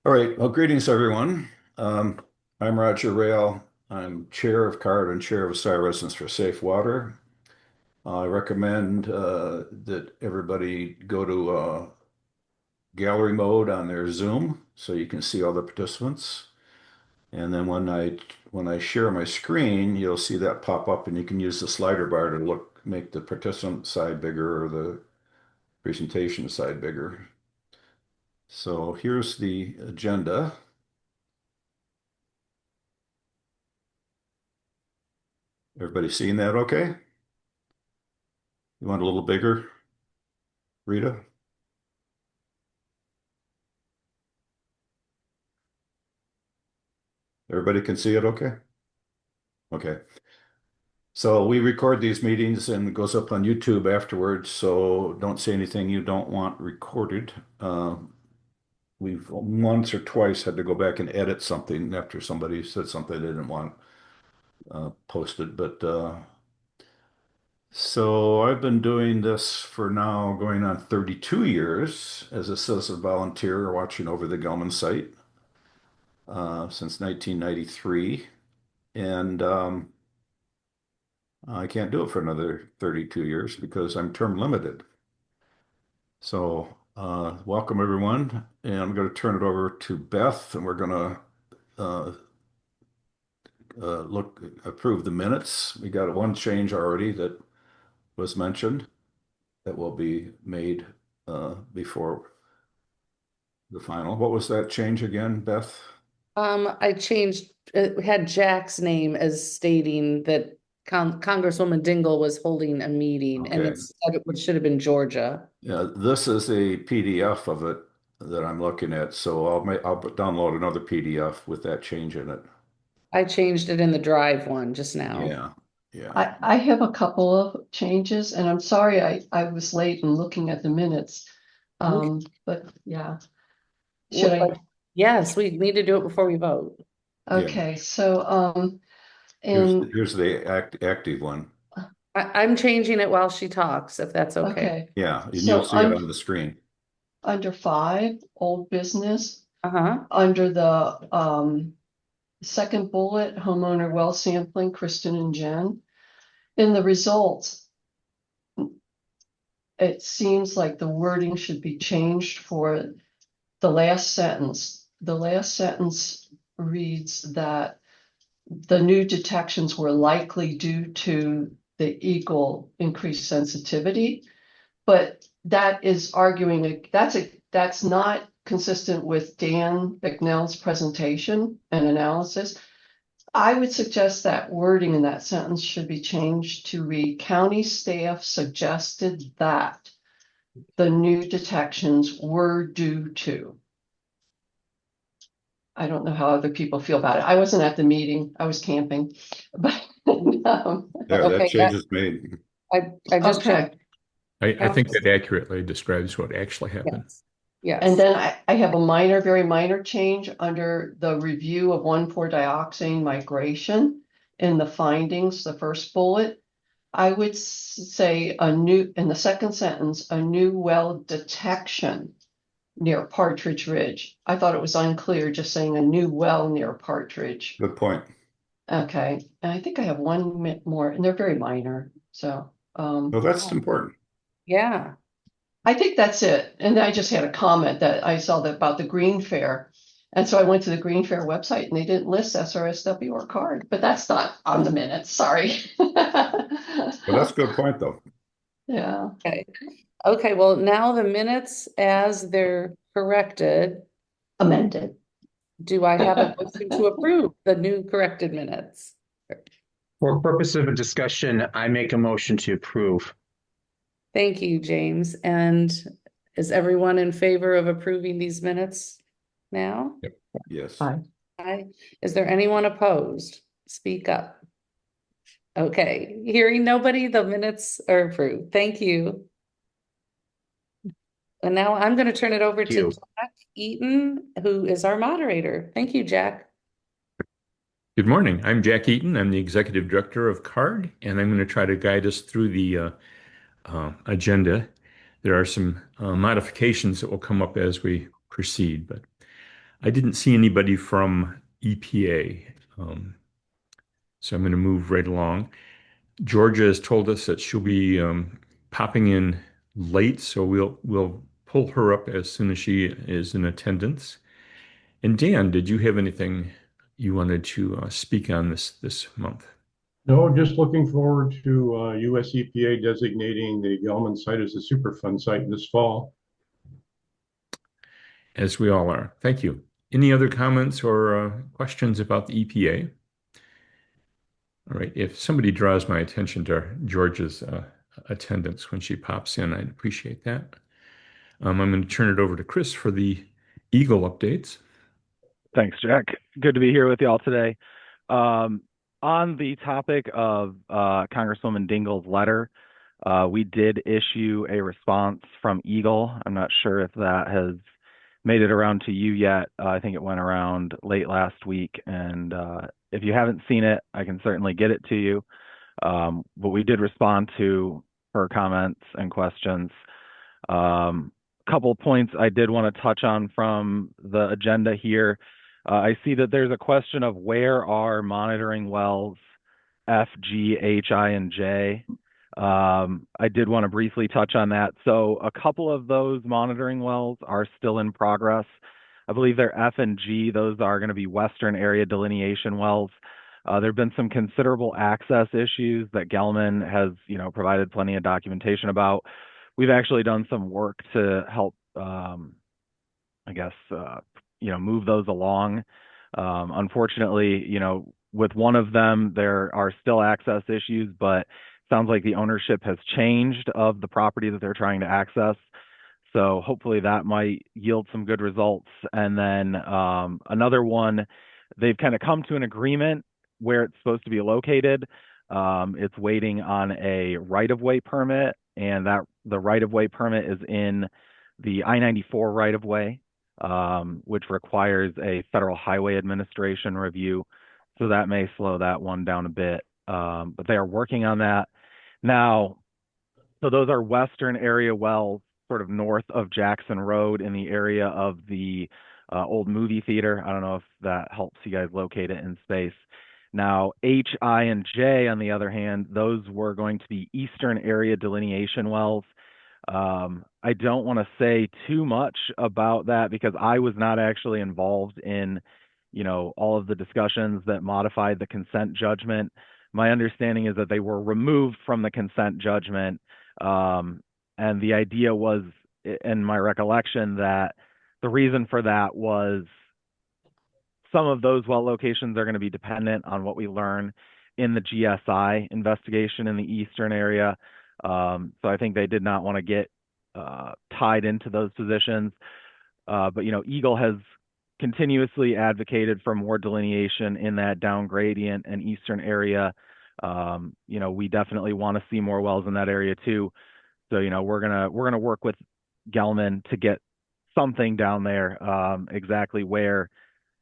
All right. Well, greetings, everyone. Um, I'm Roger Rayle. I'm chair of CARD and chair of Assai Residents for Safe Water. I recommend that everybody go to gallery mode on their Zoom so you can see all the participants. And then when I share my screen, you'll see that pop up, and you can use the slider bar to make the participant side bigger or the presentation side bigger. So here's the agenda. Everybody seeing that okay? You want a little bigger, Rita? Everybody can see it okay? Okay. So we record these meetings and it goes up on YouTube afterwards, so don't say anything you don't want recorded. We've once or twice had to go back and edit something after somebody said something they didn't want posted. But so I've been doing this for now going on 32 years as a citizen volunteer watching over the Gelman site since 1993. And I can't do it for another 32 years because I'm term limited. So, welcome everyone. And I'm going to turn it over to Beth, and we're going to uh, approve the minutes. We got one change already that was mentioned that will be made before the final. What was that change again, Beth? I changed, had Jack's name as stating that Congresswoman Dingell was holding a meeting, and Okay. instead it should have been Georgia. Yeah, this is a PDF of it that I'm looking at, so I'll download another PDF with that change in it. I changed it in the drive one just now. Yeah, yeah. I have a couple of changes, and I'm sorry I was late in looking at the minutes. Okay. But yeah, should I? Yes, we need to do it before we vote. Yeah. Okay, so Here's and here's the active one. I'm changing it while she talks, if that's okay. okay, Yeah, and you'll so see it on the screen. under 5, old business, Uh-huh. under the second bullet, homeowner well sampling, Kristen and Jen. In the results, it seems like the wording should be changed for the last sentence. The last sentence reads that the new detections were likely due to the EGLE increased sensitivity, but that is arguing that's not consistent with Dan Bicknell's presentation and analysis. I would suggest that wording in that sentence should be changed to read county staff suggested that the new detections were due to. I don't know how other people feel about it. I wasn't at the meeting. I was camping, but There, that Okay, change is made. I just okay. I think that accurately describes what actually happened. Yes. Yes. And then I have a minor, very minor change under the review of 1,4-dioxane migration in the findings, the first bullet. I would say in the second sentence, a new well detection near Partridge Ridge. I thought it was unclear just saying a new well near Partridge. Good point. Okay, and I think I have one more, and they're very minor. So Well, that's important. Yeah. I think that's it. And I just had a comment that I saw that about the Green Fair. And so I went to the Green Fair website and they didn't list SRSW or card, but that's not on the minutes. Sorry. But that's a good point, though. Yeah. Okay. Okay, well, now the minutes as they're corrected, Amended. do I have a motion to approve the new corrected minutes? For purpose of a discussion, I make a motion to approve. Thank you, James. And is everyone in favor of approving these minutes now? Yes. Aye. Aye. Is there anyone opposed? Speak up. Okay, hearing nobody, the minutes are approved. Thank you. And now I'm going to turn it over Thank to you. Jack Eaton, who is our moderator. Thank you, Jack. Good morning. I'm Jack Eaton. I'm the executive director of CARD, and I'm going to try to guide us through the agenda. There are some modifications that will come up as we proceed, but I didn't see anybody from EPA, so I'm going to move right along. Georgia has told us that she'll be popping in late, so we'll pull her up as soon as she is in attendance. And Dan, did you have anything you wanted to speak on this month? No, just looking forward to US EPA designating the Gelman site as a Superfund site this fall. As we all are. Thank you. Any other comments or questions about the EPA? All right. If somebody draws my attention to Georgia's attendance when she pops in, I'd appreciate that. I'm going to turn it over to Chris for the EGLE updates. Thanks, Jack. Good to be here with y'all today. On the topic of Congresswoman Dingell's letter, we did issue a response from EGLE. I'm not sure if that has made it around to you yet. I think it went around late last week, and if you haven't seen it, I can certainly get it to you. But we did respond to her comments and questions. Couple points I did want to touch on from the agenda here. I see that there's a question of where are monitoring wells F, G, H, I, and J. I did want to briefly touch on that. So a couple of those monitoring wells are still in progress. I believe they're F and G. Those are going to be Western Area Delineation wells. There have been some considerable access issues that Gelman has, provided plenty of documentation about. We've actually done some work to help, move those along. Unfortunately, with one of them, there are still access issues, but sounds like the ownership has changed of the property that they're trying to access. So hopefully that might yield some good results. And then another one, they've kind of come to an agreement where it's supposed to be located. It's waiting on a right-of-way permit, and that the right-of-way permit is in the I-94 right-of-way, which requires a Federal Highway Administration review. So that may slow that one down a bit, but they are working on that. Now, so those are Western area wells, sort of north of Jackson Road in the area of the old movie theater. I don't know if that helps you guys locate it in space. Now, H, I, and J, on the other hand, those were going to be Eastern area delineation wells. I don't want to say too much about that because I was not actually involved in, all of the discussions that modified the consent judgment. My understanding is that they were removed from the consent judgment. And the idea was, in my recollection, that the reason for that was some of those well locations are going to be dependent on what we learn in the GSI investigation in the Eastern area. So I think they did not want to get tied into those positions. But, EGLE has continuously advocated for more delineation in that down gradient and Eastern area. We definitely want to see more wells in that area too. So, we're gonna work with Gelman to get something down there. Exactly where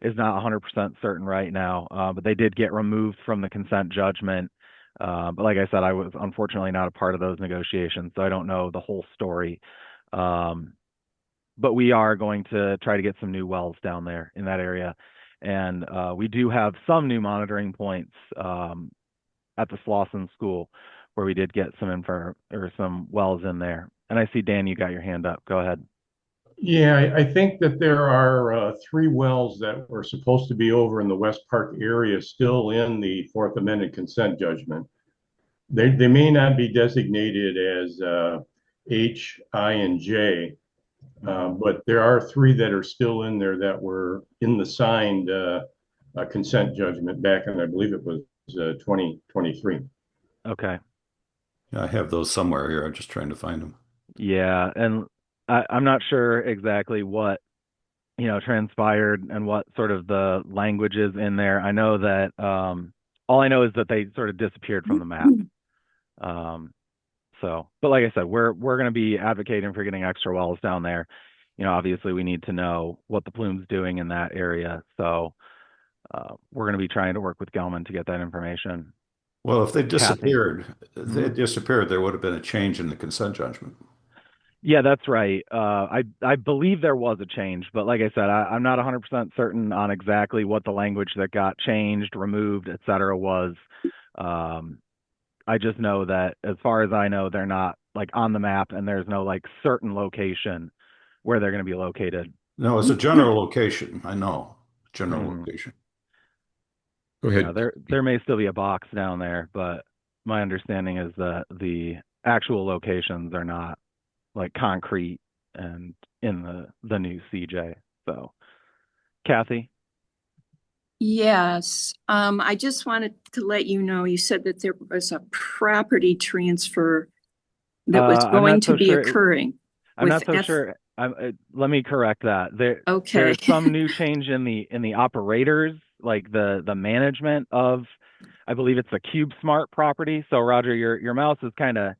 is not 100% certain right now, but they did get removed from the consent judgment. But like I said, I was unfortunately not a part of those negotiations, so I don't know the whole story. But we are going to try to get some new wells down there in that area. And we do have some new monitoring points at the Slauson School where we did get some wells in there. And I see, Dan, you got your hand up. Go ahead. Yeah, I think that there are 3 wells that were supposed to be over in the West Park area still in the Fourth Amendment consent judgment. They may not be designated as H, I, and J, but there are 3 that are still in there that were in the signed consent judgment back in, I believe it was 2023. Okay. I have those somewhere here. I'm just trying to find them. Yeah, and I'm not sure exactly what transpired and what sort of the language is in there. I know that all I know is that they sort of disappeared from the map. But like I said, we're going to be advocating for getting extra wells down there. Obviously we need to know what the Plume's doing in that area. So we're going to be trying to work with Gelman to get that information. Well, if they Kathy. disappeared, there would have been a change in the consent judgment. Yeah, that's right. I believe there was a change, but like I said, I'm not 100% certain on exactly what the language that got changed, removed, et cetera, was. Um, I just know that as far as I know, they're not like on the map, and there's no like certain location where they're going to be located. No, it's a general location. I know, general Mhm. location. Go Yeah, ahead. there may still be a box down there, but my understanding is that the actual locations are not like concrete and in the new CJ. So, Kathy. Yes, I just wanted to let you know, you said that there was a property transfer that was I'm going not to so be sure. occurring I'm with not so sure. Let me correct that. Okay. There's some new change in the operators, like the management of, I believe it's the Cube Smart property. So Roger, your mouse is kind of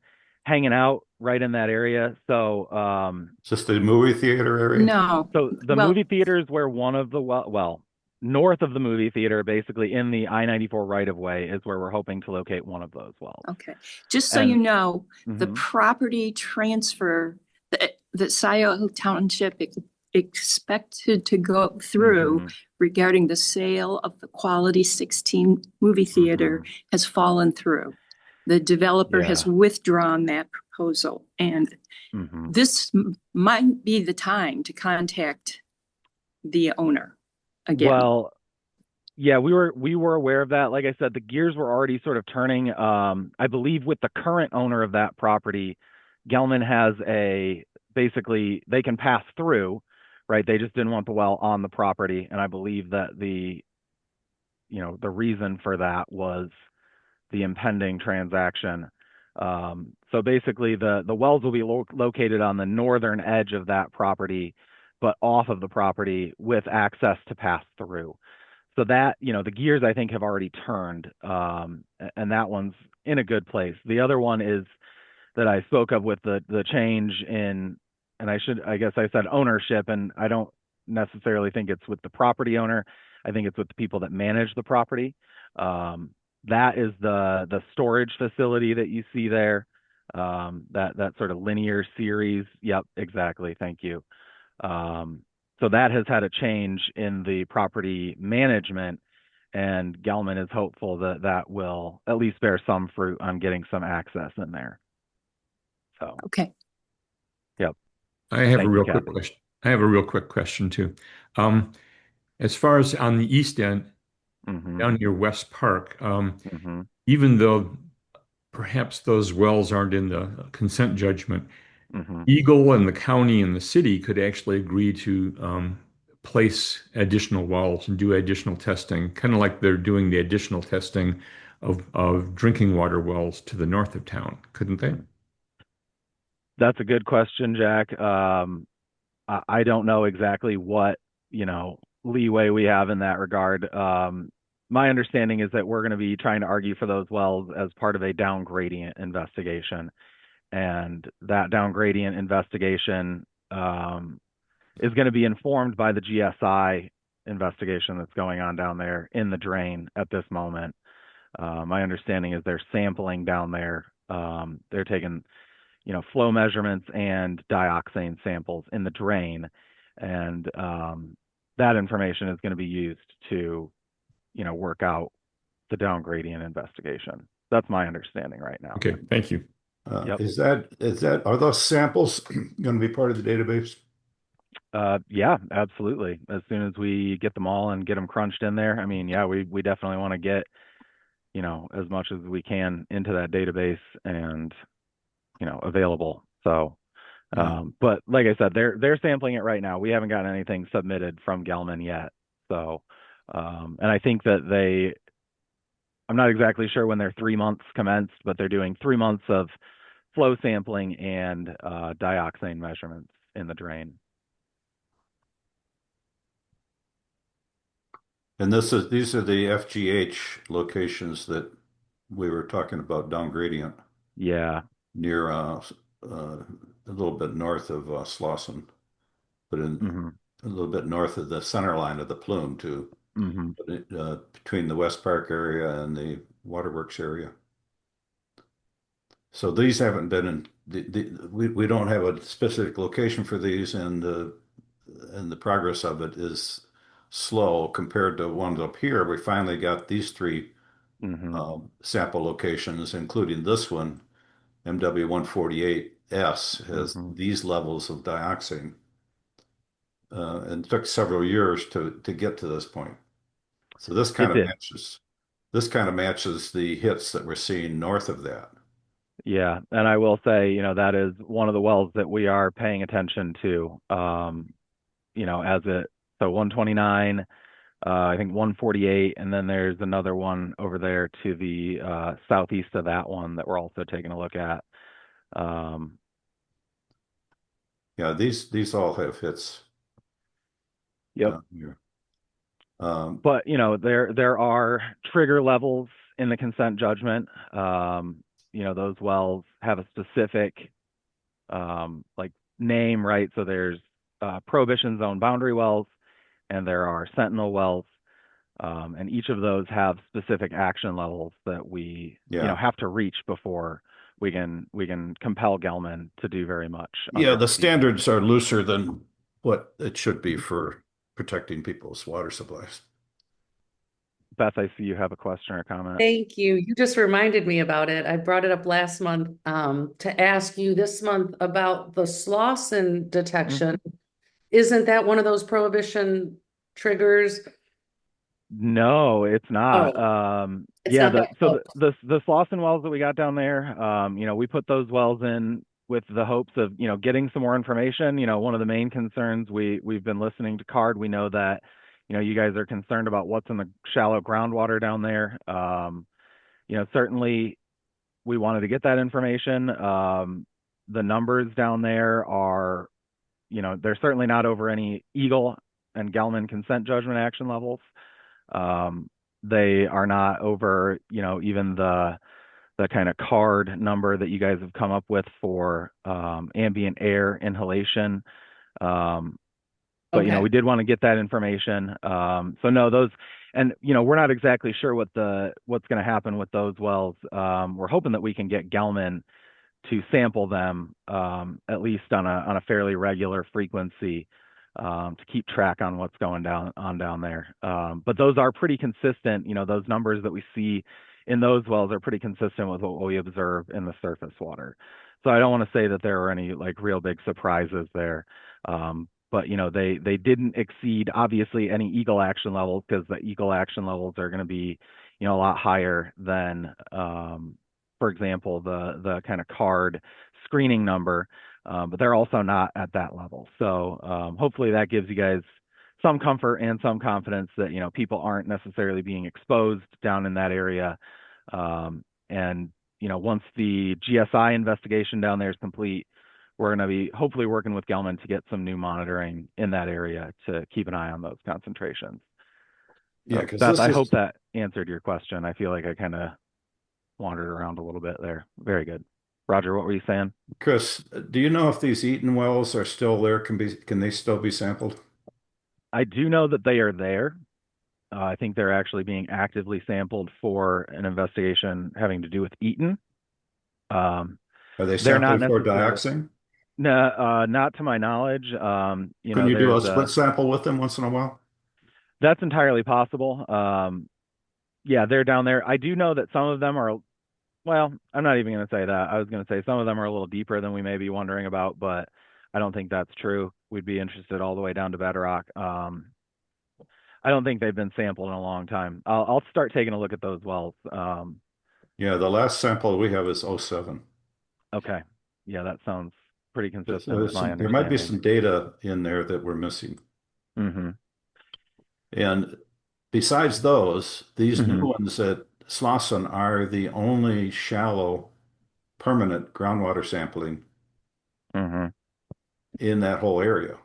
hanging out right in that area. So Is this the movie theater area? No, so the well, movie theater is where one of the north of the movie theater, basically in the I-94 right of way, is where we're hoping to locate one of those wells. okay. Just so And you know, the mhm, property transfer that Scioto Township expected to go through mhm, regarding the sale of the Quality 16 movie theater mhm. has fallen through. The developer has Yeah. withdrawn that proposal, and Mhm. this might be the time to contact the owner again. Well, yeah, we were aware of that. Like I said, the gears were already sort of turning. I believe with the current owner of that property, Gelman has basically they can pass through, right? They just didn't want the well on the property, and I believe that the reason for that was the impending transaction. So basically, the wells will be located on the northern edge of that property, but off of the property with access to pass through. So that, the gears I think have already turned, and that one's in a good place. The other one is that I spoke of with the change in, and I guess I said ownership, and I don't necessarily think it's with the property owner. I think it's with the people that manage the property. Um, that is the storage facility that you see there. That sort of linear series. Yep, exactly. Thank you. So that has had a change in the property management, and Gelman is hopeful that that will at least bear some fruit on getting some access in there. So, Okay. yep. I have a Thank you, real quick Kathy. question. I have a real quick question too. Um, as far as on the east end, Mm-hmm. down near West Park, Mm-hmm. even though perhaps those wells aren't in the consent judgment, Mm-hmm. EGLE and the county and the city could actually agree to place additional wells and do additional testing, kind of like they're doing the additional testing of drinking water wells to the north of town, couldn't they? That's a good question, Jack. I don't know exactly what, leeway we have in that regard. My understanding is that we're going to be trying to argue for those wells as part of a down gradient investigation. And that down gradient investigation is going to be informed by the GSI investigation that's going on down there in the drain at this moment. My understanding is they're sampling down there. They're taking, flow measurements and dioxane samples in the drain, and that information is going to be used to, work out the down gradient investigation. That's my understanding right now. Okay, thank you. Yep. Are those samples going to be part of the database? Yeah, absolutely. As soon as we get them all and get them crunched in there, I mean, yeah, we definitely want to get, as much as we can into that database and, available. So, Yeah. but like I said, they're sampling it right now. We haven't gotten anything submitted from Gelman yet. So, and I think that I'm not exactly sure when their 3 months commenced, but they're doing 3 months of flow sampling and dioxane measurements in the drain. And these are the FGH locations that we were talking about down gradient Yeah. near a little bit north of Slauson, but Hmm. a little bit north of the center line of the Plume too, Hmm. between the West Park area and the Waterworks area. So these haven't been in we don't have a specific location for these, and the progress of it is slow compared to ones up here. We finally got these three Hmm. sample locations, including this one. MW148S has Hmm. these levels of dioxin, and it took several years to get to this point. So It did. this kind of matches the hits that we're seeing north of that. Yeah, and I will say, that is one of the wells that we are paying attention to. As it so 129, I think 148, and then there's another one over there to the southeast of that one that we're also taking a look at. Um, Yeah, these all have hits yep. down here. Um, But there are trigger levels in the consent judgment. Those wells have a specific like name, right? So there's prohibition zone boundary wells, and there are sentinel wells, and each of those have specific action levels that we yeah, have to reach before we can compel Gelman to do very much yeah, under the our deed. standards are looser than what it should be for protecting people's water supplies. Beth, I see you have a question or comment. Thank you. You just reminded me about it. I brought it up last month to ask you this month about the Slauson detection. Isn't that one of those prohibition triggers? No, it's not. Oh, it's Yeah, not the that so close. the Slauson wells that we got down there, we put those wells in with the hopes of, getting some more information. One of the main concerns we've been listening to Card. We know that, you guys are concerned about what's in the shallow groundwater down there. Certainly we wanted to get that information. The numbers down there are, they're certainly not over any EGLE and Gelman consent judgment action levels. They are not over, even the kind of card number that you guys have come up with for ambient air inhalation. But Okay. we did want to get that information. So no, those, and we're not exactly sure what's going to happen with those wells. We're hoping that we can get Gelman to sample them at least on a fairly regular frequency, to keep track on what's going down there. But those are pretty consistent. Those numbers that we see in those wells are pretty consistent with what we observe in the surface water. So I don't want to say that there are any like real big surprises there. But they didn't exceed obviously any EGLE action levels, because the EGLE action levels are going to be a lot higher than for example, the kind of card screening number, but they're also not at that level. So hopefully that gives you guys some comfort and some confidence that people aren't necessarily being exposed down in that area. And once the GSI investigation down there is complete, we're going to be hopefully working with Gelman to get some new monitoring in that area to keep an eye on those concentrations. Yeah, So, because Beth, this I hope is that answered your question. I feel like I kind of wandered around a little bit there. Very good. Roger, what were you saying? Chris. Do you know if these Eaton wells are still there? Can they still be sampled? I do know that they are there. I think they're actually being actively sampled for an investigation having to do with Eaton. Are they They're not sampling for necessarily, dioxin? no, not to my knowledge. Can you do a There's split sample with them once in a while? that's entirely possible. Yeah, they're down there. I do know that some of them are, well, I'm not even going to say that. I was going to say some of them are a little deeper than we may be wondering about, but I don't think that's true. We'd be interested all the way down to bedrock. I don't think they've been sampled in a long time. I'll start taking a look at those wells. Yeah, the last sample we have is '07. Okay. Yeah, that sounds pretty consistent with There's my there might be understanding. some data in there that we're missing. Mm-hmm. And besides those, these new Mm-hmm. ones at Slauson are the only shallow permanent groundwater sampling Mm-hmm. in that whole area.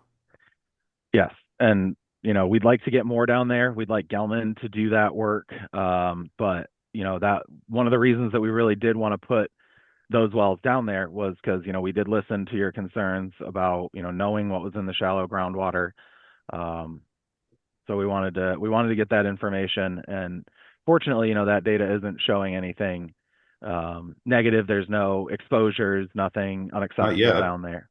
Yes. And, we'd like to get more down there. We'd like Gelman to do that work. But, that one of the reasons that we really did want to put those wells down there was because, we did listen to your concerns about, knowing what was in the shallow groundwater. So we wanted to get that information, and fortunately, that data isn't showing anything negative. There's no exposures, nothing Not unacceptable yet. down there.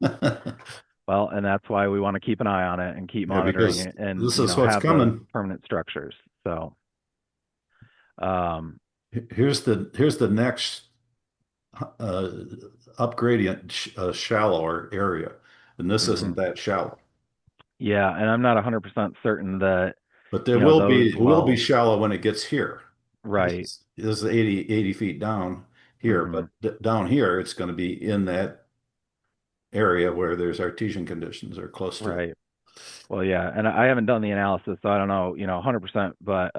Well, and that's why we want to keep an eye on it and keep Yeah, monitoring because it and, this is what's have those coming. permanent structures. So, Here's the next upgradient shallower area, and this isn't that shallow. yeah, and I'm not 100% certain that, But there those it will be wells, shallow when it gets here. right. This is 80 feet down here, but down here it's going to be in that area where there's artesian conditions or close to it. Right. Well, yeah, and I haven't done the analysis, so I don't know, 100%, but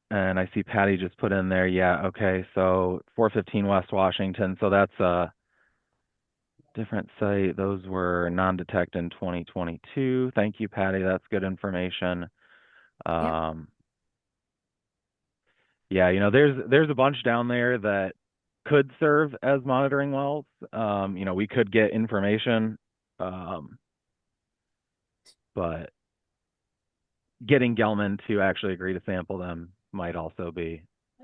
and I see Patty just put in there, yeah, okay, so 415 West Washington, so that's a different site. Those were non-detect in 2022. Thank you, Patty. That's good information. Yeah, there's a bunch down there that could serve as monitoring wells. We could get information, but getting Gelman to actually agree to sample them might also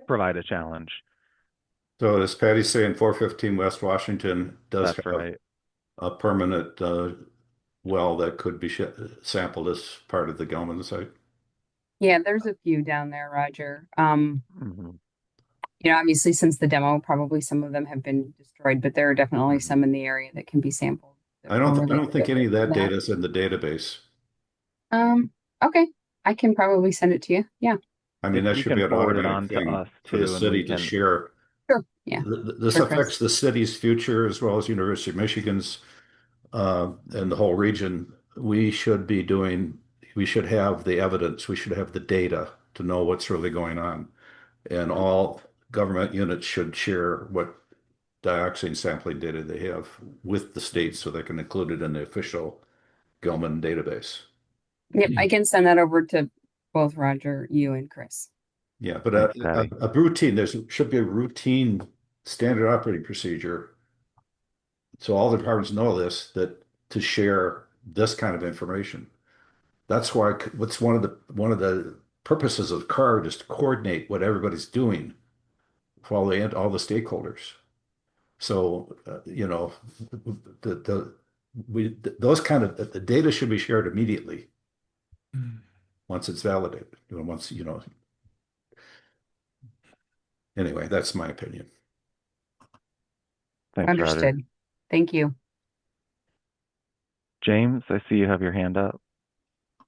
provide a challenge. So as Patty's saying, 415 West Washington does That's have right. a permanent well that could be sampled as part of the Gelman site. Yeah, there's a few down there, Roger. Mhm. Obviously since the demo, probably some of them have been destroyed, but there are definitely some in the area that can be sampled. I don't think any of that data is in the database. Okay. I can probably send it to you. Yeah. I mean, If that you should be can an forward it automatic on to thing us for the too, and city we to can. share. Sure. Yeah. This Sure, affects Chris. the city's future as well as University of Michigan's and the whole region. We should have the evidence, we should have the data to know what's really going on. And all government units should share what dioxin sampling data they have with the state so they can include it in the official Gelman database. Yep, I can send that over to both Roger, you, and Chris. Yeah, but Thanks, Patty. a routine, should be a routine standard operating procedure. So all the departments know this, that to share this kind of information. That's why what's one of the purposes of CARD is to coordinate what everybody's doing for all the stakeholders. So those kind of the data should be shared immediately once it's validated. Anyway, that's my opinion. Thanks, Roger. Understood. Thank you. James, I see you have your hand up.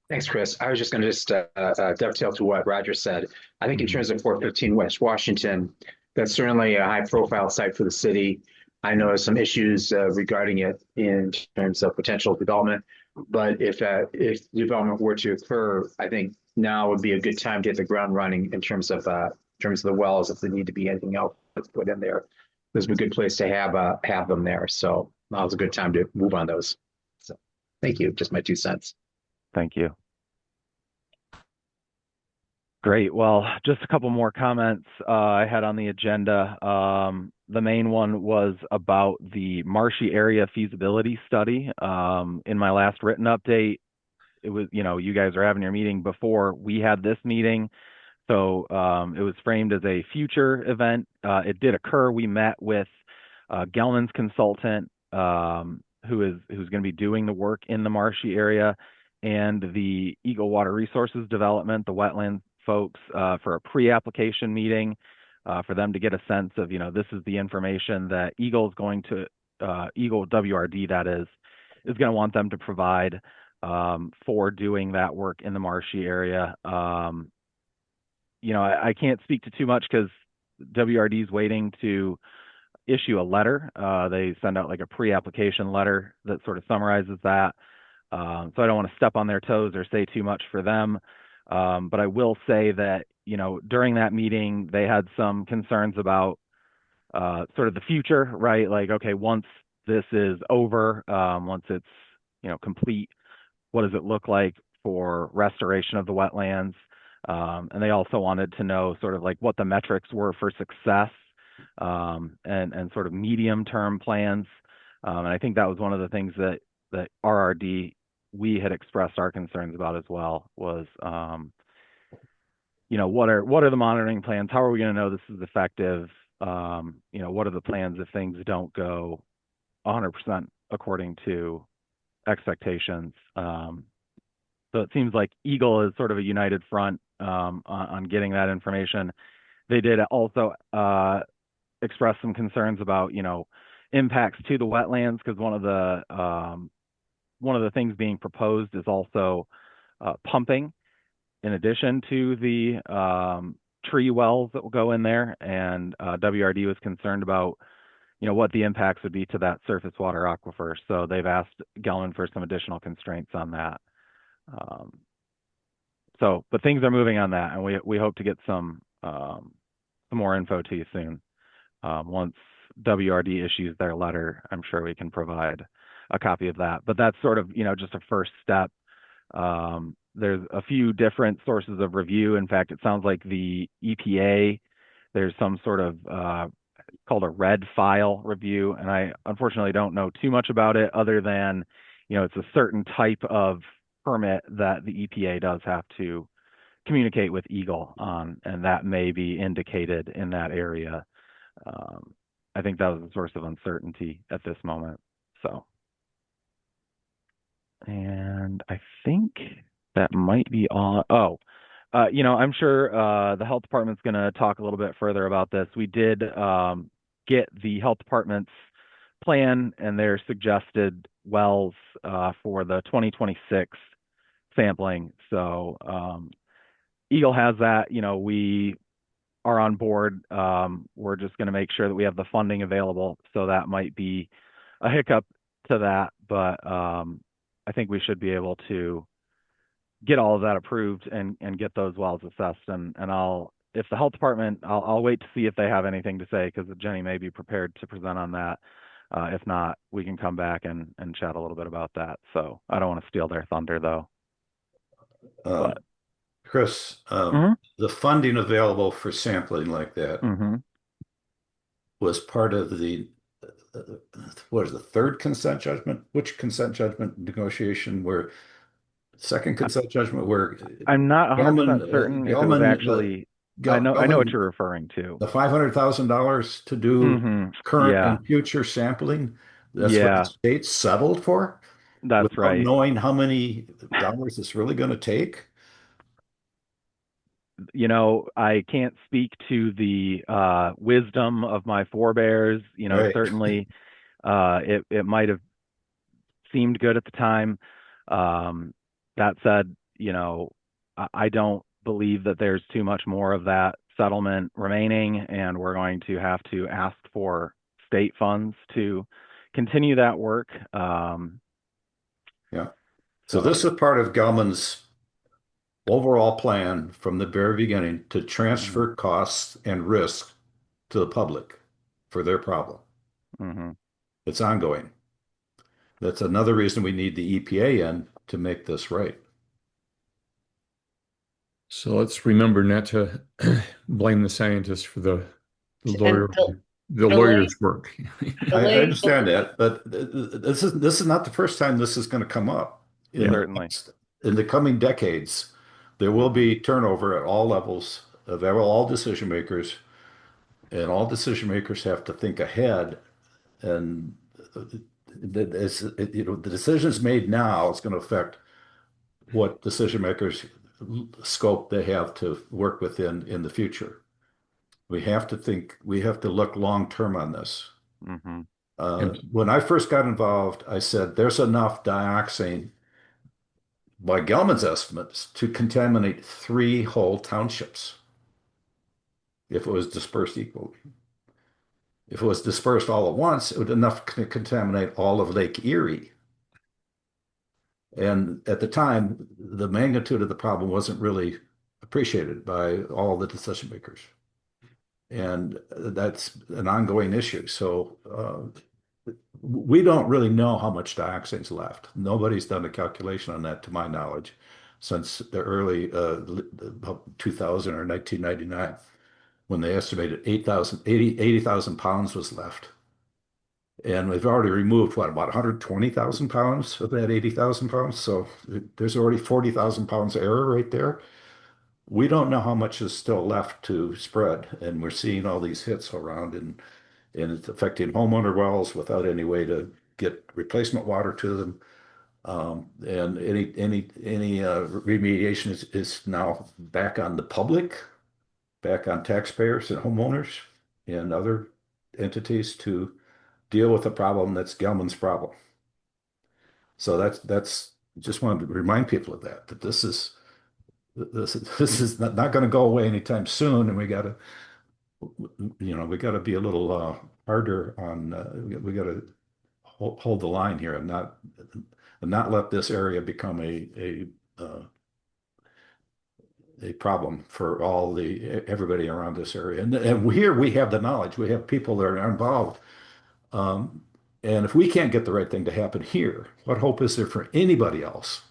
Thanks, Chris. I was just going to dovetail to what Roger said. I think in terms of 415 West Washington, that's certainly a high-profile site for the city. I know some issues regarding it in terms of potential development, but if development were to occur, I think now would be a good time to hit the ground running in terms of the wells. If there need to be anything else that's put in there, this would be a good place to have them there. So now's a good time to move on those. So thank you. Just my 2 cents. Thank you. Great. Well, just a couple more comments I had on the agenda. The main one was about the marshy area feasibility study. In my last written update, it was, you guys are having your meeting before we had this meeting. So it was framed as a future event. It did occur. We met with Gelman's consultant, who's going to be doing the work in the marshy area, and the EGLE Water Resources Development, the wetland folks, for a pre-application meeting, for them to get a sense of, this is the information that EGLE is going to, EGLE WRD, that is going to want them to provide for doing that work in the marshy area. I can't speak to too much because WRD is waiting to issue a letter. They send out like a pre-application letter that sort of summarizes that. So I don't want to step on their toes or say too much for them. But I will say that, during that meeting, they had some concerns about sort of the future, right? Like, okay, once this is over, once it's, complete, what does it look like for restoration of the wetlands? And they also wanted to know sort of like what the metrics were for success, and sort of medium-term plans. And I think that was one of the things that RRD, we had expressed our concerns about as well, was, what are the monitoring plans? How are we going to know this is effective? What are the plans if things don't go 100% according to expectations? So it seems like EGLE is sort of a united front on getting that information. They did also express some concerns about, impacts to the wetlands, because one of the things being proposed is also pumping in addition to the tree wells that will go in there. And WRD was concerned about, what the impacts would be to that surface water aquifer. So they've asked Gelman for some additional constraints on that. But things are moving on that, and we hope to get some more info to you soon. Once WRD issues their letter, I'm sure we can provide a copy of that. But that's sort of, just a first step. There's a few different sources of review. In fact, it sounds like the EPA, there's some sort of called a red file review, and I unfortunately don't know too much about it other than, it's a certain type of permit that the EPA does have to communicate with EGLE on, and that may be indicated in that area. I think that was a source of uncertainty at this moment. So, and I think that might be all. Oh, I'm sure the health department's going to talk a little bit further about this. We did get the health department's plan and their suggested wells for the 2026 sampling. So EGLE has that. We are on board. We're just going to make sure that we have the funding available. So that might be a hiccup to that, but I think we should be able to get all of that approved and get those wells assessed. And if the health department, I'll wait to see if they have anything to say, because Jenny may be prepared to present on that. If not, we can come back and chat a little bit about that. So I don't want to steal their thunder, though. Chris, Mhm. the funding available for sampling like that was part of the what is the third consent judgment? Which consent judgment negotiation? Where second consent judgment? Where I'm not 100% Gelman, certain if it was actually. I know what Gelman, you're referring to. the $500,000 to do current Yeah, and future sampling. That's what the yeah, state settled for, that's without right. knowing how many dollars it's really going to take. I can't speak to the wisdom of my forebears. Right. Certainly, it might have seemed good at the time. That said, I don't believe that there's too much more of that settlement remaining, and we're going to have to ask for state funds to continue that work. Yeah. So this is part of Gelman's overall plan from the very beginning to transfer costs and risk to the public for their problem. It's ongoing. That's another reason we need the EPA in to make this right. So let's remember not to blame the scientists for the lawyer, the lawyer's work. I understand that, but this is not the first time this is going to come up. Certainly. In the coming decades, there will be turnover at all levels of all decision makers, and all decision makers have to think ahead. And the decisions made now is going to affect what decision makers scope they have to work within in the future. We have to look long term on this. When I first got involved, I said there's enough dioxin by Gelman's estimates to contaminate 3 whole townships if it was dispersed equally. If it was dispersed all at once, it would enough to contaminate all of Lake Erie. And at the time, the magnitude of the problem wasn't really appreciated by all the decision makers. And that's an ongoing issue. So we don't really know how much dioxine's left. Nobody's done a calculation on that, to my knowledge, since the early 2000 or 1999, when they estimated 80,000 pounds was left. And we've already removed, about 120,000 pounds of that 80,000 pounds. So there's already 40,000 pounds of error right there. we don't know how much is still left to spread, and we're seeing all these hits around, and it's affecting homeowner wells without any way to get replacement water to them. And any remediation is now back on the public, back on taxpayers and homeowners and other entities to deal with a problem that's Gelman's problem. So that's just wanted to remind people of that this is not going to go away anytime soon, and we got to be a little harder on we got to hold the line here and not let this area become a problem for everybody around this area. And here we have the knowledge, we have people that are involved. And if we can't get the right thing to happen here, what hope is there for anybody else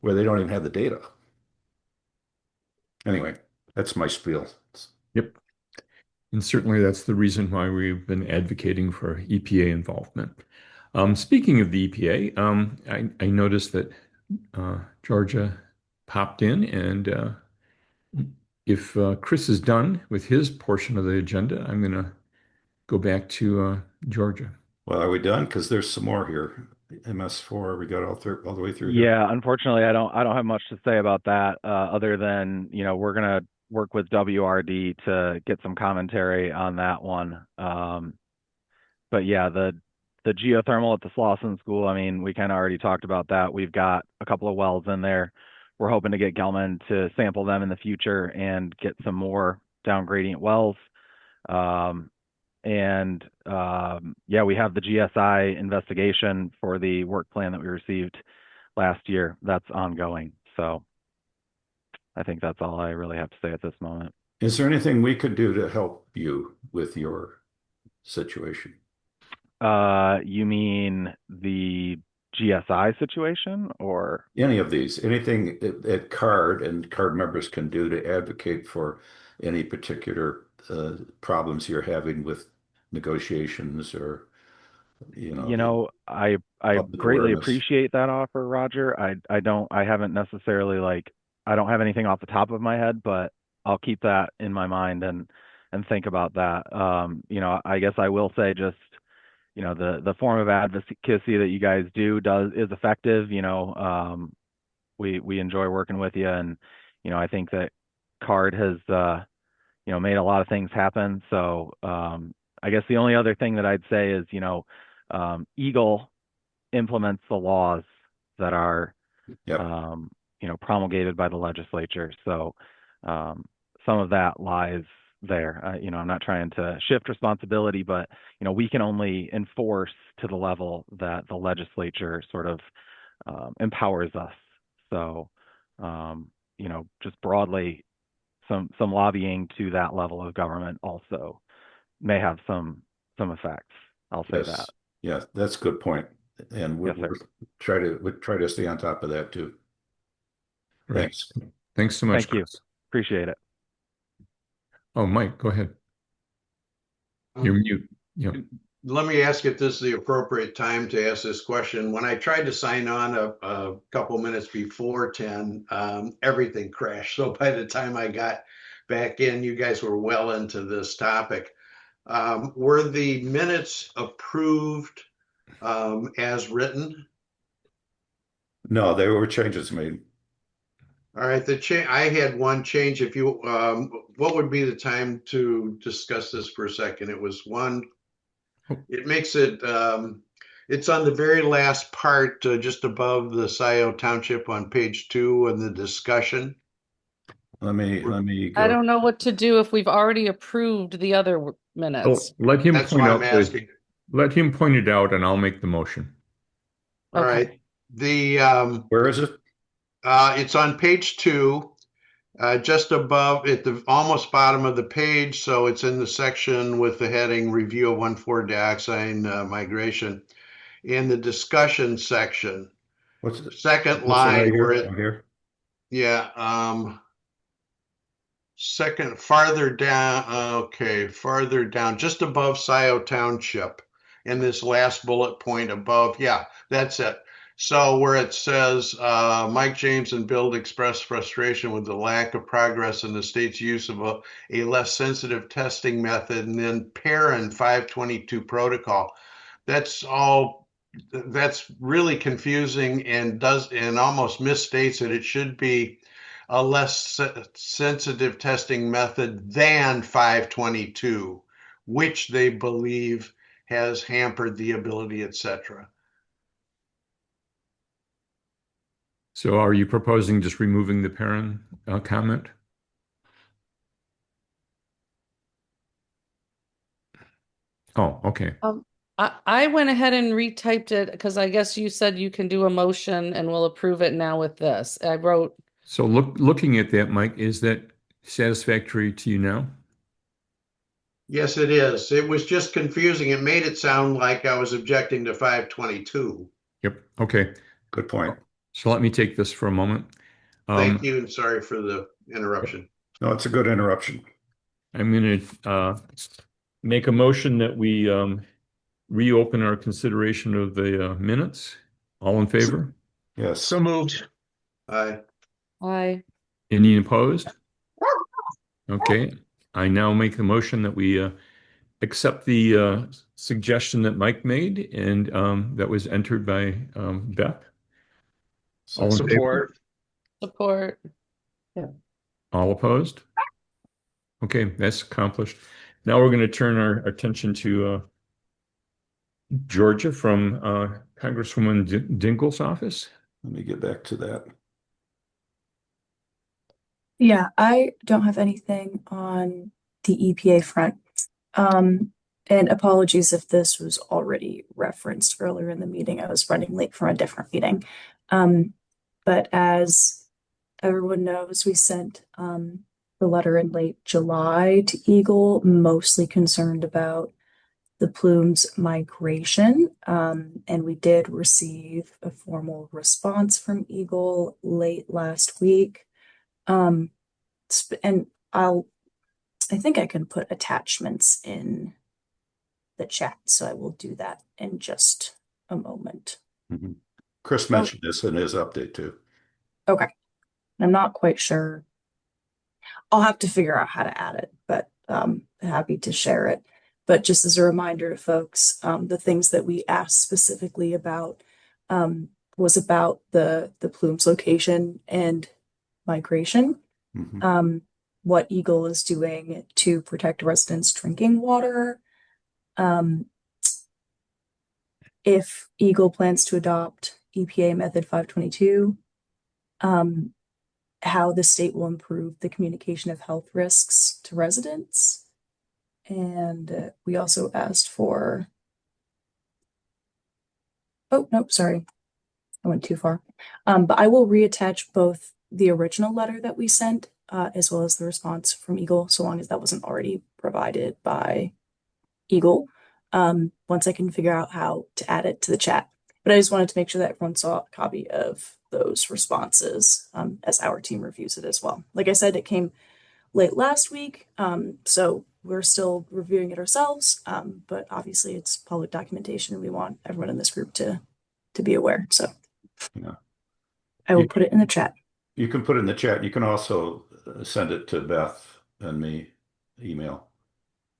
where they don't even have the data? Anyway, that's my spiel. Yep. And certainly that's the reason why we've been advocating for EPA involvement. Speaking of the EPA, I noticed that Georgia popped in, and if Chris is done with his portion of the agenda, I'm going to go back to Georgia. Well, are we done? Because there's some more here. MS4, we got all the way through here. Yeah, unfortunately, I don't have much to say about that, other than, we're gonna work with WRD to get some commentary on that one. But yeah, the geothermal at the Slauson School, I mean, we kind of already talked about that. We've got a couple of wells in there. We're hoping to get Gelman to sample them in the future and get some more down gradient wells. Yeah, we have the GSI investigation for the work plan that we received last year. That's ongoing. So I think that's all I really have to say at this moment. Is there anything we could do to help you with your situation? You mean the GSI situation, or any of these? Anything that CARD and CARD members can do to advocate for any particular problems you're having with negotiations, or I greatly appreciate that offer, Roger. I haven't necessarily I don't have anything off the top of my head, but I'll keep that in my mind and think about that. I guess I will say just, the form of advocacy that you guys is effective. We enjoy working with you, and I think that CARD has made a lot of things happen. So I guess the only other thing that I'd say is EGLE implements the laws that are promulgated by the legislature. So some of that lies there. I'm not trying to shift responsibility, but we can only enforce to the level that the legislature sort of empowers us. So just broadly, some lobbying to that level of government also may have some effects. I'll say that. Yeah, that's a good point. And we'll try to stay on top of that too. Right. Thanks so much. Thank you. Appreciate it. Oh, Mike, go ahead. You're mute. Yeah. Let me ask if this is the appropriate time to ask this question. When I tried to sign on a couple minutes before 10, everything crashed. So by the time I got back in, you guys were well into this topic. Were the minutes approved as written? No, there were changes made. All right, I had one change. If you, what would be the time to discuss this for a second? It was one. It makes it. It's on the very last part, just above the Scioto Township on page 2 and the discussion. Let me go. I don't know what to do if we've already approved the other minutes. Let him That's point why out. I'm asking. Let him point it out, and I'll make the motion. All right. Where is it? It's on page 2, just above at the almost bottom of the page. So it's in the section with the heading Review of 1,4-dioxane migration. In the discussion section, What's the second line where it, here? Yeah, second farther down. Okay, farther down, just above Scioto Township, in this last bullet point above. Yeah, that's it. So where it says, Mike James and Bill expressed frustration with the lack of progress in the state's use of a less sensitive testing method, and then parent 522 protocol. That's really confusing and almost misstates it. It should be a less sensitive testing method than 522, which they believe has hampered the ability, etc. So are you proposing just removing the parent comment? Oh, okay. I went ahead and retyped it because I guess you said you can do a motion and we'll approve it now with this. I wrote, So looking at that, Mike, is that satisfactory to you now? Yes, it is. It was just confusing. It made it sound like I was objecting to 522. Yep. Okay. Good point. So let me take this for a moment. Thank you, and sorry for the interruption. No, it's a good interruption. I'm going to make a motion that we reopen our consideration of the minutes. All in favor? Yes. So moved. Aye. I, Any opposed? Okay. I now make the motion that we accept the suggestion that Mike made and that was entered by Beth. All in favor? Support. support. All opposed? Okay, that's accomplished. Now we're going to turn our attention to Georgia from Congresswoman Dingell's office. Let me get back to that. Yeah, I don't have anything on the EPA front. And apologies if this was already referenced earlier in the meeting. I was running late from a different meeting. But as everyone knows, we sent the letter in late July to EGLE, mostly concerned about the Plume's migration. And we did receive a formal response from EGLE late last week. And I think I can put attachments in the chat, so I will do that in just a moment. Mm-hmm. Chris mentioned this in his update too. Okay. I'm not quite sure. I'll have to figure out how to add it, but happy to share it. But just as a reminder to folks, the things that we asked specifically about was about the Plume's location and migration. Mm-hmm. What EGLE is doing to protect residents' drinking water. If EGLE plans to adopt EPA Method 522, how the state will improve the communication of health risks to residents. And we also asked for, oh, nope, sorry, I went too far. But I will reattach both the original letter that we sent as well as the response from EGLE, so long as that wasn't already provided by EGLE, once I can figure out how to add it to the chat. But I just wanted to make sure that everyone saw a copy of those responses as our team reviews it as well. Like I said, it came late last week, so we're still reviewing it ourselves, but obviously it's public documentation and we want everyone in this group to be aware. So yeah. I will put it in the chat. You can put it in the chat. You can also send it to Beth and me email.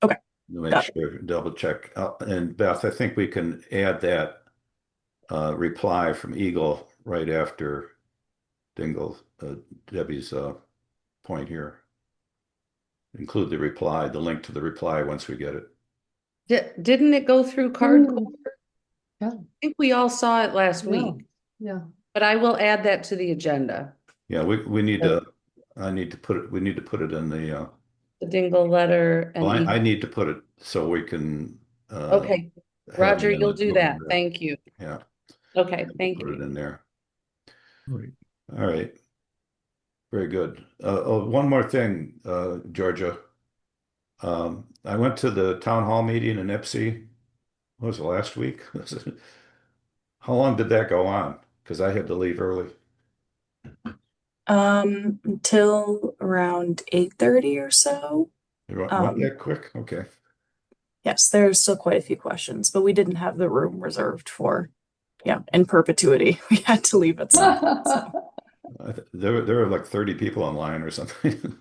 Okay. To make sure, double check. And Beth, I think we can add that reply from EGLE right after Dingell, Debbie's point here. Include the reply, the link to the reply once we get it. Didn't it go through card? Yeah. I think we all saw it last week, Yeah. but I will add that to the agenda. Yeah, we need to. I need to put it. We need to put it in the Dingell letter and well, I need to put it so we can. okay, Roger, you'll do that. Thank you. Yeah. Okay, thank you. Put it in there. Right. All right. Very good. One more thing, Georgia. I went to the town hall meeting in Ipsy. What was it, last week? How long did that go on? Because I had to leave early. Until around 8:30 or so. It went that quick? Okay. Yes, there's still quite a few questions, but we didn't have the room reserved for in perpetuity. We had to leave at some point. So. There were like 30 people online or something.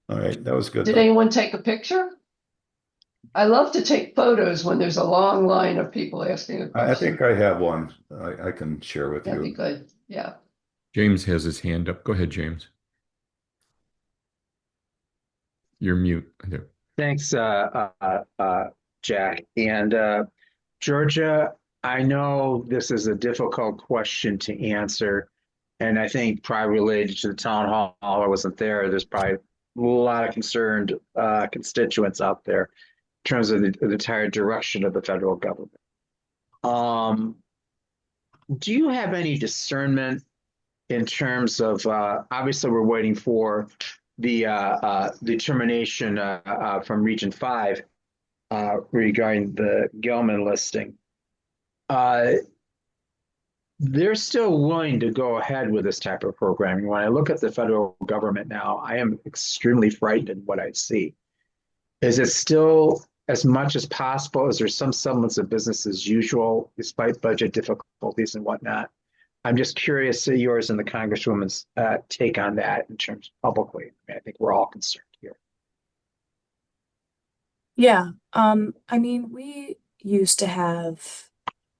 All right, that was good Did though. anyone take a picture? I love to take photos when there's a long line of people asking a I question. think I have one I can share with That'd be you. good. Yeah. James has his hand up. Go ahead, James. You're mute. There. Thanks, Jack. And Georgia, I know this is a difficult question to answer, and I think probably related to the town hall. I wasn't there. There's probably a lot of concerned constituents out there in terms of the entire direction of the federal government. Do you have any discernment in terms of obviously we're waiting for the determination from Region 5 regarding the Gelman listing. They're still willing to go ahead with this type of programming. When I look at the federal government now, I am extremely frightened in what I see. Is it still as much as possible? Is there some semblance of business as usual, despite budget difficulties and whatnot? I'm just curious to yours and the Congresswoman's take on that in terms publicly. I think we're all concerned here. Yeah. I mean, we used to have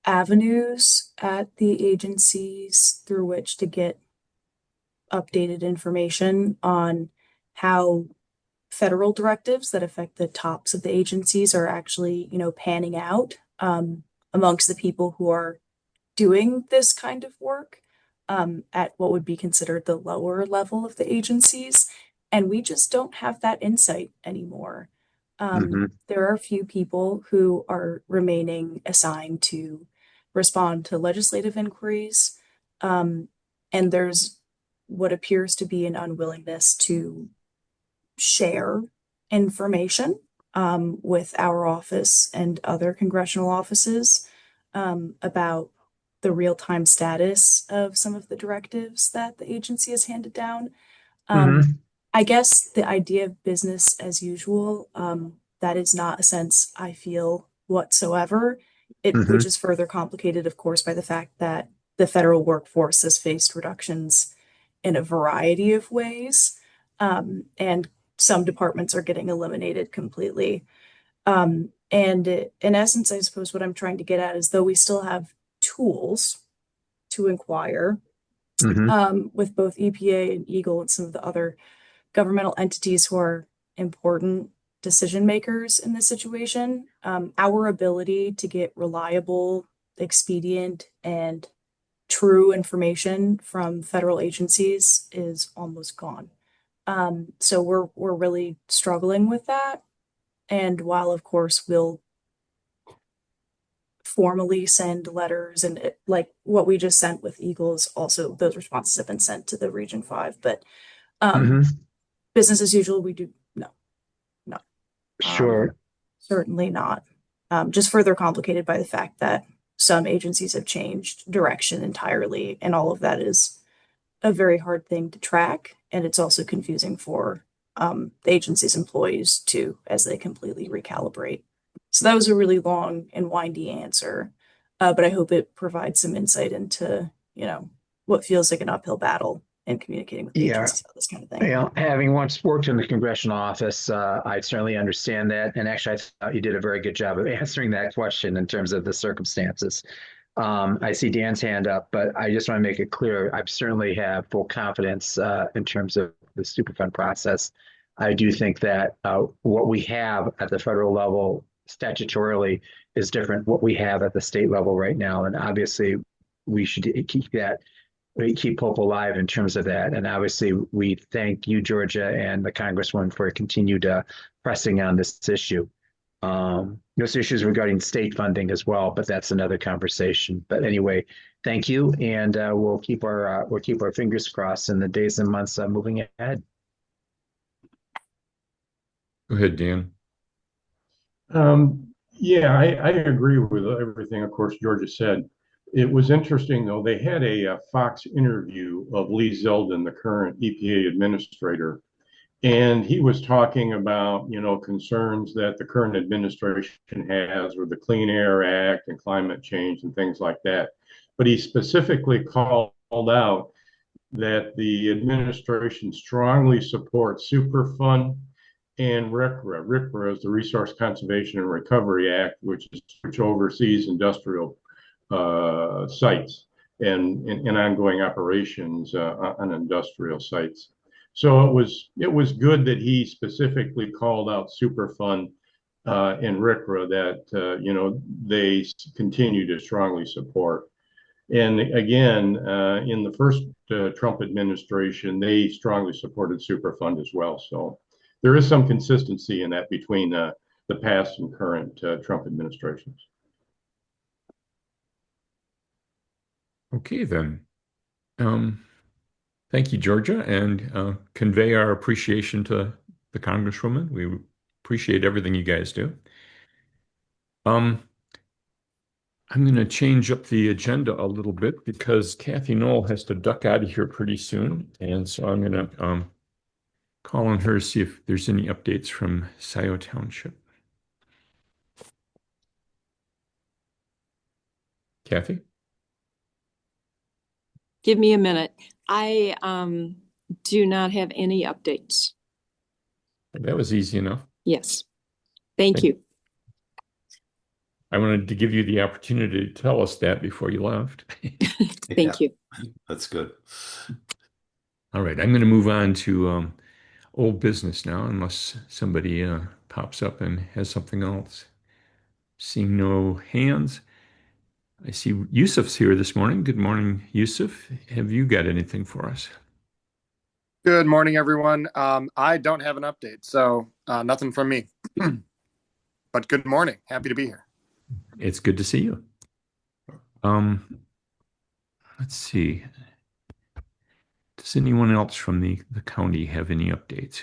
avenues at the agencies through which to get updated information on how federal directives that affect the tops of the agencies are actually, panning out amongst the people who are doing this kind of work at what would be considered the lower level of the agencies. And we just don't have that insight anymore. There are a few people who are remaining assigned to respond to legislative inquiries. And there's what appears to be an unwillingness to share information with our office and other congressional offices about the real-time status of some of the directives that the agency has handed down. I guess the idea of business as usual, that is not a sense I feel whatsoever. Which is further complicated, of course, by the fact that the federal workforce has faced reductions in a variety of ways. And some departments are getting eliminated completely. And in essence, I suppose what I'm trying to get at is though we still have tools to inquire with both EPA and EGLE and some of the other governmental entities who are important decision makers in this situation, our ability to get reliable, expedient, and true information from federal agencies is almost gone. So we're really struggling with that. And while of course we'll formally send letters and like what we just sent with EGLE is also those responses have been sent to the Region 5, but business as usual, we do no. Sure. Certainly not. Just further complicated by the fact that some agencies have changed direction entirely, and all of that is a very hard thing to track, and it's also confusing for the agency's employees too, as they completely recalibrate. So that was a really long and windy answer, but I hope it provides some insight into, what feels like an uphill battle in communicating with the agencies about this kind of thing. Having once worked in the congressional office, I certainly understand that. And actually, I thought you did a very good job of answering that question in terms of the circumstances. I see Dan's hand up, but I just want to make it clear, I certainly have full confidence in terms of the Superfund process. I do think that what we have at the federal level statutorily is different what we have at the state level right now. And obviously, we should keep hope alive in terms of that. And obviously, we thank you, Georgia, and the Congresswoman for continued pressing on this issue. There's issues regarding state funding as well, but that's another conversation. But anyway, thank you, and we'll keep our fingers crossed in the days and months moving ahead. Go ahead, Dan. Yeah, I agree with everything, of course, Georgia said. It was interesting, though. They had a Fox interview of Lee Zeldin, the current EPA administrator, And he was talking about, concerns that the current administration has with the Clean Air Act and climate change and things like that. But he specifically called out that the administration strongly supports Superfund and RCRA. RCRA is the Resource Conservation and Recovery Act, which oversees industrial sites and ongoing operations on industrial sites. So it was good that he specifically called out Superfund and RCRA that they continue to strongly support. And again, in the first Trump administration, they strongly supported Superfund as well. So there is some consistency in that between the past and current Trump administrations. Okay, then. Thank you, Georgia, and convey our appreciation to the Congresswoman. We appreciate everything you guys do. I'm going to change up the agenda a little bit because Kathy Knoll has to duck out of here pretty soon. And so I'm going to call on her to see if there's any updates from Scioto Township. Kathy? Give me a minute. I do not have any updates. That was easy enough. Yes. Thank you. I wanted to give you the opportunity to tell us that before you left. Thank you. That's good. All right, I'm going to move on to old business now, unless somebody pops up and has something else. Seeing no hands. I see Yusuf's here this morning. Good morning, Yusuf. Have you got anything for us? Good morning, everyone. I don't have an update, so nothing from me. But good morning. Happy to be here. It's good to see you. Let's see. Does anyone else from the county have any updates?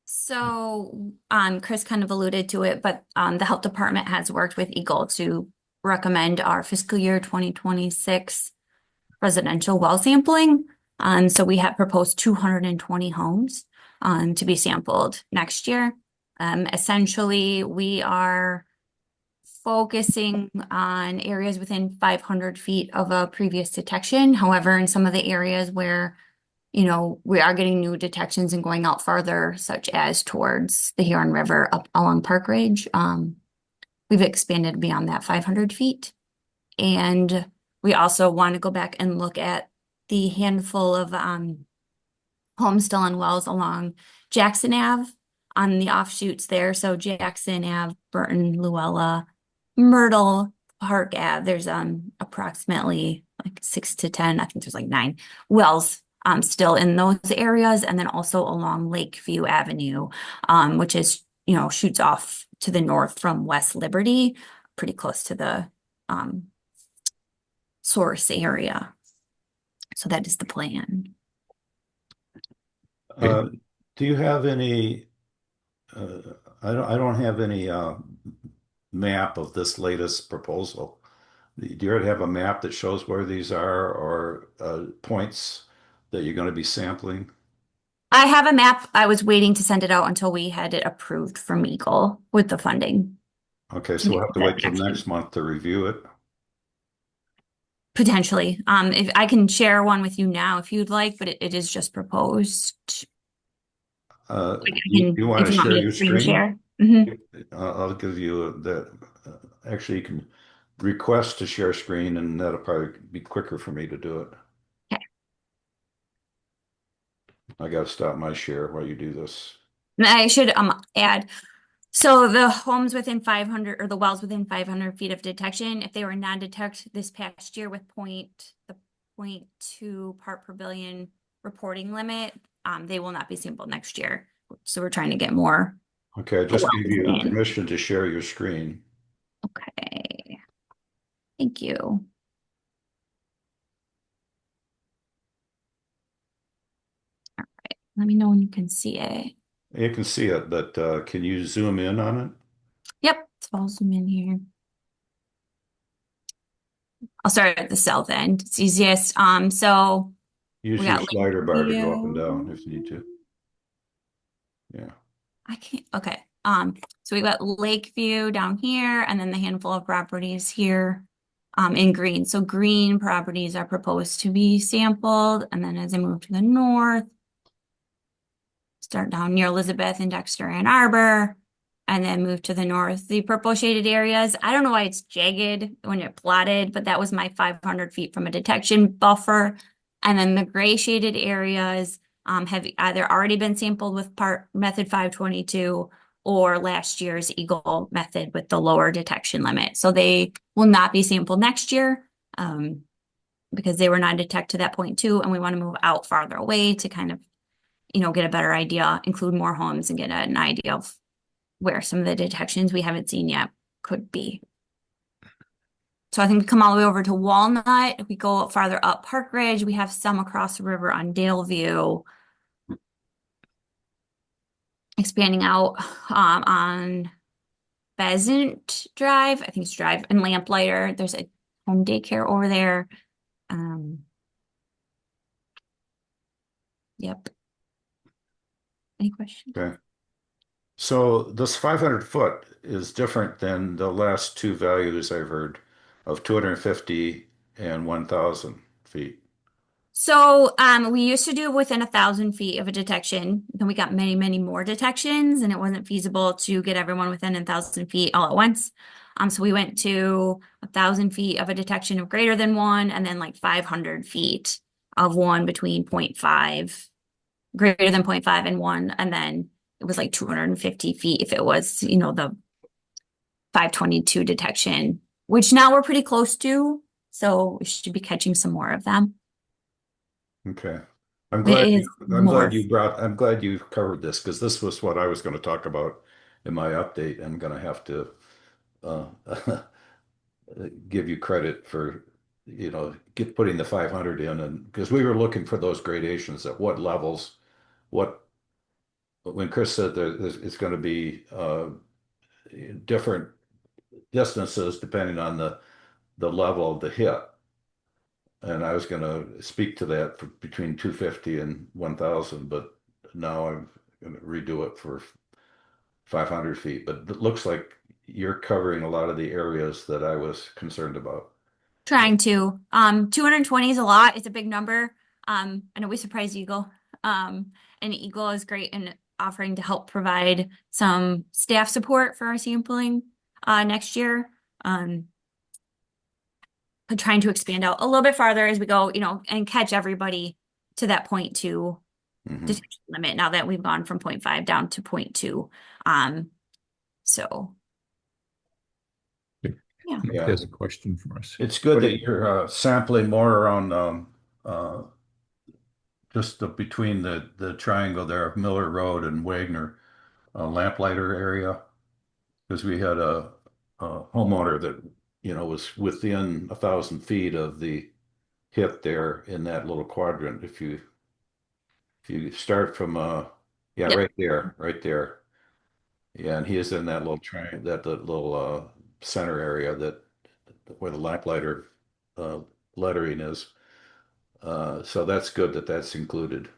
So Chris kind of alluded to it, but the health department has worked with EGLE to recommend our fiscal year 2026 residential well sampling. So we have proposed 220 homes to be sampled next year. Essentially, we are focusing on areas within 500 feet of a previous detection. However, in some of the areas where we are getting new detections and going out farther, such as towards the Huron River up along Park Ridge. We've expanded beyond that 500 feet. And we also want to go back and look at the handful of homes still on wells along Jackson Ave on the offshoots there. So Jackson Ave, Burton, Luella, Myrtle, Park Ave. There's approximately like 6 to 10, I think there's like 9 wells still in those areas, and then also along Lakeview Avenue, which is, shoots off to the north from West Liberty, pretty close to the source area. So that is the plan. Do you have any? I don't have any map of this latest proposal. Do you already have a map that shows where these are, or points that you're going to be sampling? I have a map. I was waiting to send it out until we had it approved from EGLE with the funding. Okay, so we'll have to wait till next month to review it. Potentially. If I can share one with you now if you'd like, but it is just proposed. You want to share your screen? Share? I'll give you that. Actually, you can request to share screen, and that'll probably be quicker for me to do it. Okay. I got to stop my share while you do this. I should add. So the homes within 500 or the wells within 500 feet of detection, if they were non-detect this past year with the 0.2 part per billion reporting limit, they will not be sampled next year. So we're trying to get more. Okay, I just gave you permission to share your screen. Okay. Thank you. All right. Let me know when you can see it. You can see it, but can you zoom in on it? Yep. So I'll zoom in here. I'll start at the south end. It's easiest. So Use We your got slider bar to go up and Lakeview. down if you need to. Yeah. I can't, okay. So we've got Lakeview down here and then the handful of properties here in green. So green properties are proposed to be sampled. And then as I move to the north, start down near Elizabeth and Dexter Ann Arbor, and then move to the north. The purple shaded areas, I don't know why it's jagged when it plotted, but that was my 500 feet from a detection buffer. And then the gray shaded areas have either already been sampled with part method 522 or last year's EGLE method with the lower detection limit. So they will not be sampled next year because they were not detect to that point too. And we want to move out farther away to kind of, get a better idea, include more homes and get an idea of where some of the detections we haven't seen yet could be. So I think we come all the way over to Walnut. If we go farther up Park Ridge, we have some across the river on Daleview. Expanding out on Pheasant Drive, I think it's Drive, and Lamplighter. There's a home daycare over there. Yep. Any questions? Okay. So this 500 foot is different than the last two values I've heard of 250 and 1,000 feet. So we used to do within 1,000 feet of a detection. Then we got many, many more detections, and it wasn't feasible to get everyone within 1,000 feet all at once. So we went to 1,000 feet of a detection of greater than one, and then like 500 feet of one between 0.5, greater than 0.5 and one, and then it was like 250 feet if it was, the 522 detection, which now we're pretty close to. So we should be catching some more of them. Okay. I'm It glad is I'm glad you covered this because this was what I was going to talk about in my update. I'm going to have to uh, give you credit for, putting the 500 in, and because we were looking for those gradations at what levels, when Chris said it's going to be different distances depending on the level of the hit. And I was going to speak to that for between 250 and 1,000, but now I'm going to redo it for 500 feet. But it looks like you're covering a lot of the areas that I was concerned about. trying to. 220 is a lot. It's a big number. I know we surprised Eagle. And Eagle is great in offering to help provide some staff support for our sampling next year. But trying to expand out a little bit farther as we go, and catch everybody to that 0.2 detection limit now that we've gone from 0.5 down to 0.2. So yeah. Mike has a question for us. It's good that you're sampling more around just between the triangle there of Miller Road and Wagner Lamplighter area, because we had a homeowner that was within 1,000 feet of the hit there in that little quadrant. If you start from Yep. right there, yeah, and he is in that little center area where the lamplighter lettering is. So that's good that that's included.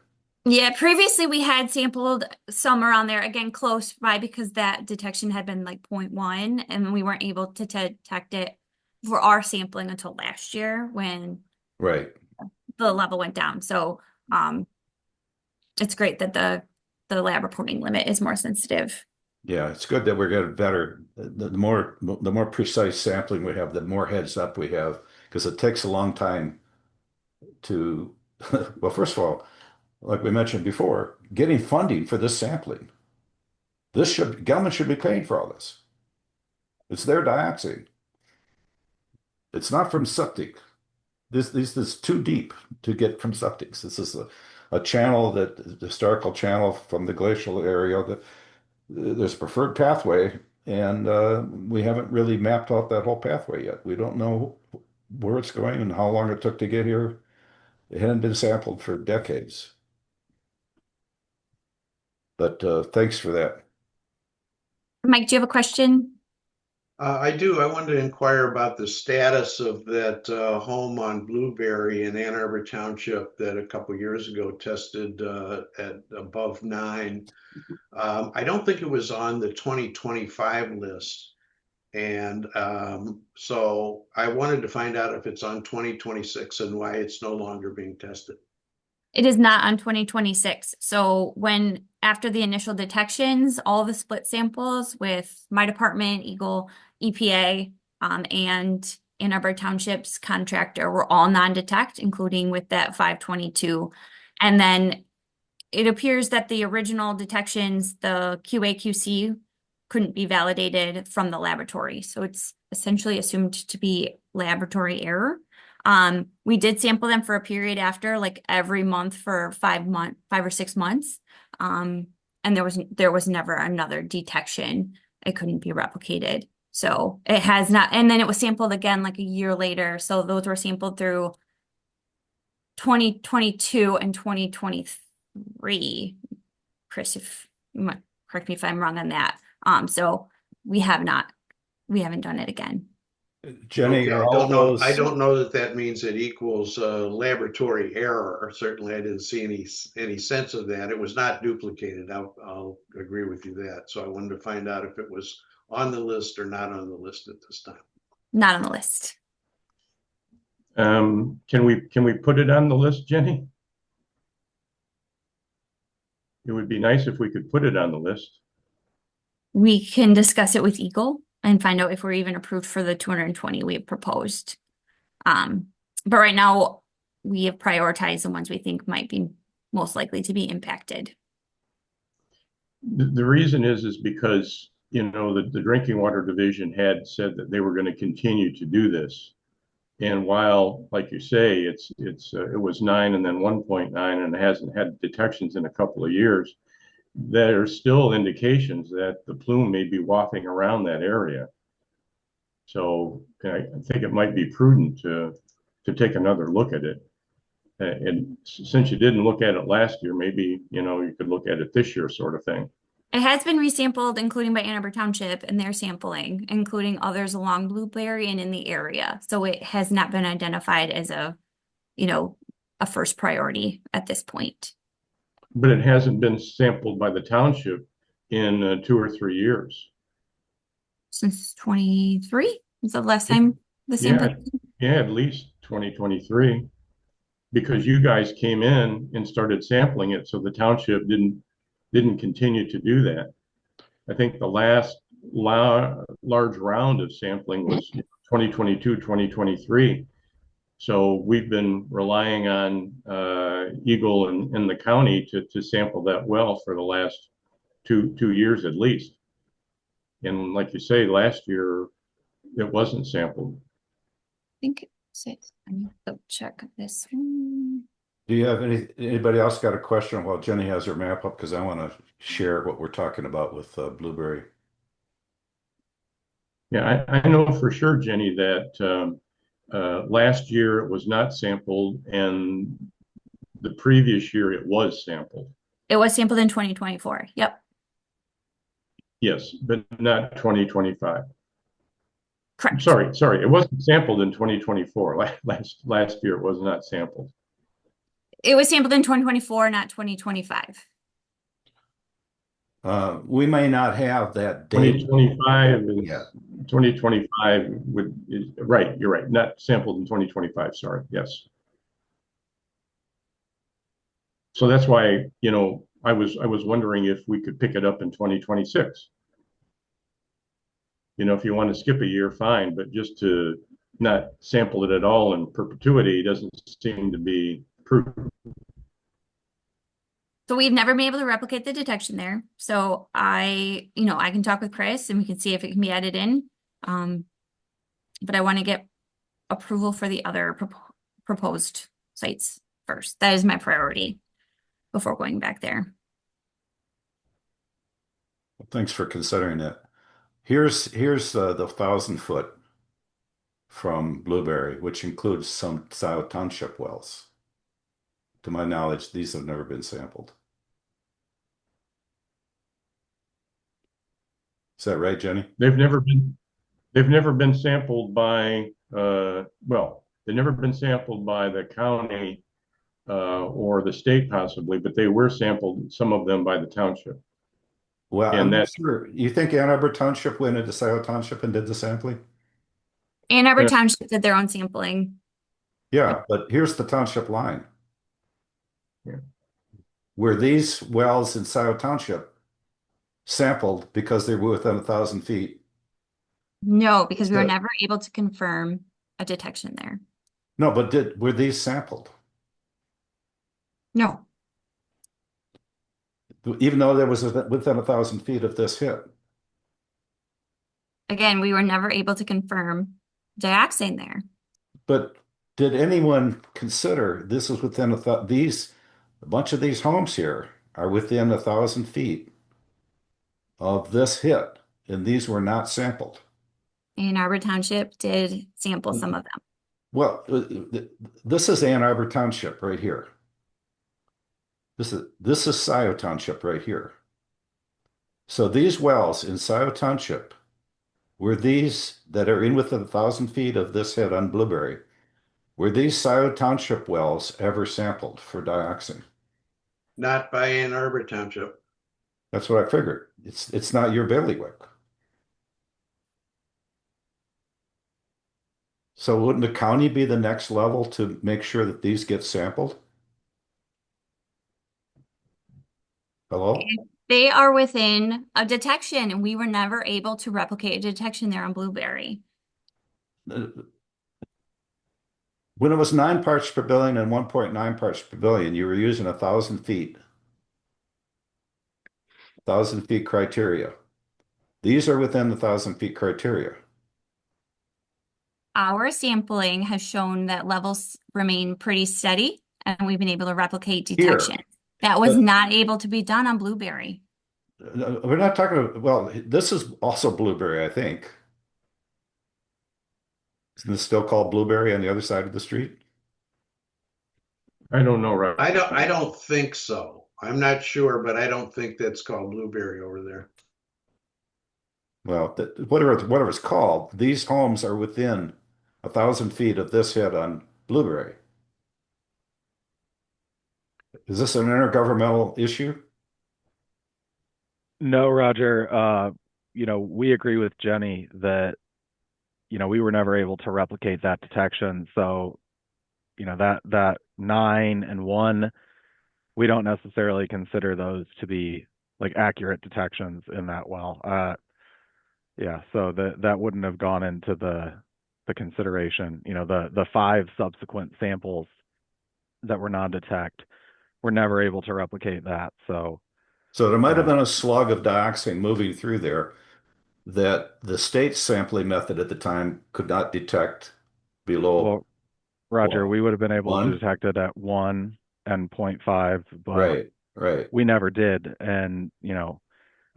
Yeah, previously we had sampled some around there, again, close by because that detection had been like 0.1 and we weren't able to detect it for our sampling until last year when Right. the level went down. So it's great that the lab reporting limit is more sensitive. Yeah, it's good that we're getting better. The more precise sampling we have, the more heads up we have, because it takes a long time to, well, first of all, like we mentioned before, getting funding for this sampling. Gelman should be paying for all this. It's their dioxin. It's not from septic. This is too deep to get from septics. This is a channel the historical channel from the glacial area that there's a preferred pathway, and we haven't really mapped out that whole pathway yet. We don't know where it's going and how long it took to get here. It hadn't been sampled for decades. But thanks for that. Mike, do you have a question? I do. I wanted to inquire about the status of that home on Blueberry in Ann Arbor Township that a couple years ago tested at above 9. I don't think it was on the 2025 list. And so I wanted to find out if it's on 2026 and why it's no longer being tested. It is not on 2026. So after the initial detections, all the split samples with my department, EGLE, EPA, and Ann Arbor Township's contractor were all non-detect, including with that 522. And then it appears that the original detections, the QA/QC couldn't be validated from the laboratory. So it's essentially assumed to be laboratory error. We did sample them for a period after, like every month for 5 or 6 months. And there was never another detection. It couldn't be replicated. So it has not, and then it was sampled again like a year later. So those were sampled through 2022 and 2023. Chris, if you might correct me if I'm wrong on that. So we haven't done it again. Jenny, Okay, are I all don't know. those? I don't know that that means it equals laboratory error. Or certainly, I didn't see any sense of that. It was not duplicated. I'll agree with you that. So I wanted to find out if it was on the list or not on the list at this time. Not on the list. Can we put it on the list, Jenny? It would be nice if we could put it on the list. We can discuss it with EGLE and find out if we're even approved for the 220 we have proposed. But right now we have prioritized the ones we think might be most likely to be impacted. The reason is because, the Drinking Water Division had said that they were going to continue to do this. And while, like you say, it was 9 and then 1.9 and it hasn't had detections in a couple of years, there's still indications that the plume may be wafting around that area. So I think it might be prudent to take another look at it. And since you didn't look at it last year, maybe, you could look at it this year, sort of thing. It has been resampled, including by Ann Arbor Township and their sampling, including others along Blueberry and in the area. So it has not been identified as a first priority at this point. But it hasn't been sampled by the township in 2 or 3 years. Since 23 is the last time the sample. Yeah, at least 2023, because you guys came in and started sampling it, so the township didn't continue to do that. I think the last large round of sampling was 2022, 2023. So we've been relying on EGLE and the county to sample that well for the last two years at least. And like you say, last year it wasn't sampled. I think it's, I need to check this one. Do you have anybody else got a question while Jenny has her map up? Because I want to share what we're talking about with Blueberry. Yeah, I know for sure, Jenny, that last year it was not sampled, and the previous year it was sampled. It was sampled in 2024. Yep. Yes, but not 2025. Correct. Sorry, it wasn't sampled in 2024. Last year it was not sampled. It was sampled in 2024, not 2025. We may not have that date. 2025 right, you're right, not sampled in 2025, sorry, yes. So that's why, I was wondering if we could pick it up in 2026. If you want to skip a year, fine, but just to not sample it at all in perpetuity doesn't seem to be prudent. So we've never been able to replicate the detection there. So I can talk with Chris and we can see if it can be added in. But I want to get approval for the other proposed sites first. That is my priority before going back there. Well, thanks for considering that. Here's the 1,000-foot from Blueberry, which includes some South Township wells. To my knowledge, these have never been sampled. Is that right, Jenny? They've never been They've never been sampled by, well, they've never been sampled by the county or the state possibly, but they were sampled, some of them by the township. Well, I'm And not that, sure. You think Ann Arbor Township went into Scioto Township and did the sampling? Ann Arbor Yeah. Township did their own sampling. Yeah, but here's the township line. Yeah. Were these wells in Scioto Township sampled because they were within 1,000 feet? No, because we were So- never able to confirm a detection there. No, but were these sampled? No, Even though there was within 1,000 feet of this hit? again, we were never able to confirm dioxane there. But did anyone consider this is within a bunch of these homes here are within 1,000 feet of this hit, and these were not sampled? Ann Arbor Township did sample some of them. Well, this is Ann Arbor Township right here. This is Scioto Township right here. So these wells in Scioto Township were these that are in within 1,000 feet of this hit on Blueberry. Were these Scioto Township wells ever sampled for dioxin? Not by Ann Arbor Township. That's what I figured. It's not your bailiwick. So wouldn't the county be the next level to make sure that these get sampled? Hello? They are within a detection, and we were never able to replicate a detection there on Blueberry. When it was 9 parts per billion and 1.9 parts per billion, you were using 1,000 feet. 1,000 feet criteria. These are within the 1,000 feet criteria. Our sampling has shown that levels remain pretty steady, and we've been able to replicate detection. That was But- not able to be done on Blueberry. We're not talking about, well, this is also Blueberry, I think. Isn't this still called Blueberry on the other side of the street? I don't know, right? I don't think so. I'm not sure, but I don't think that's called Blueberry over there. Well, whatever it's called, these homes are within 1,000 feet of this hit on Blueberry. Is this an intergovernmental issue? No, Roger. We agree with Jenny that, we were never able to replicate that detection. So, that 9 and 1, we don't necessarily consider those to be like accurate detections in that well. So that wouldn't have gone into the consideration. The 5 subsequent samples that were non-detect, we're never able to replicate that. So there might have been a slug of dioxin moving through there that the state sampling method at the time could not detect below. Well, Roger, we would have been able 1? to detect it at 1 and 0.5, but Right. we never did. And,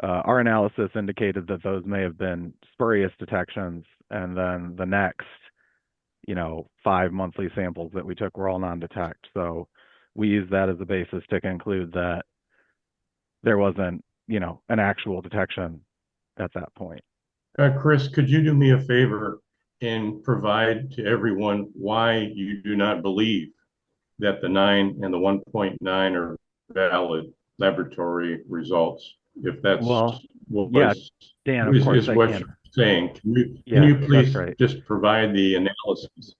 our analysis indicated that those may have been spurious detections. And then the next, 5 monthly samples that we took were all non-detect. So we used that as a basis to conclude that there wasn't, an actual detection at that point. Chris, could you do me a favor and provide to everyone why you do not believe that the 9 and the 1.9 are valid laboratory results? If that's Dan, of course I what can. you're saying. Can you please just provide the analysis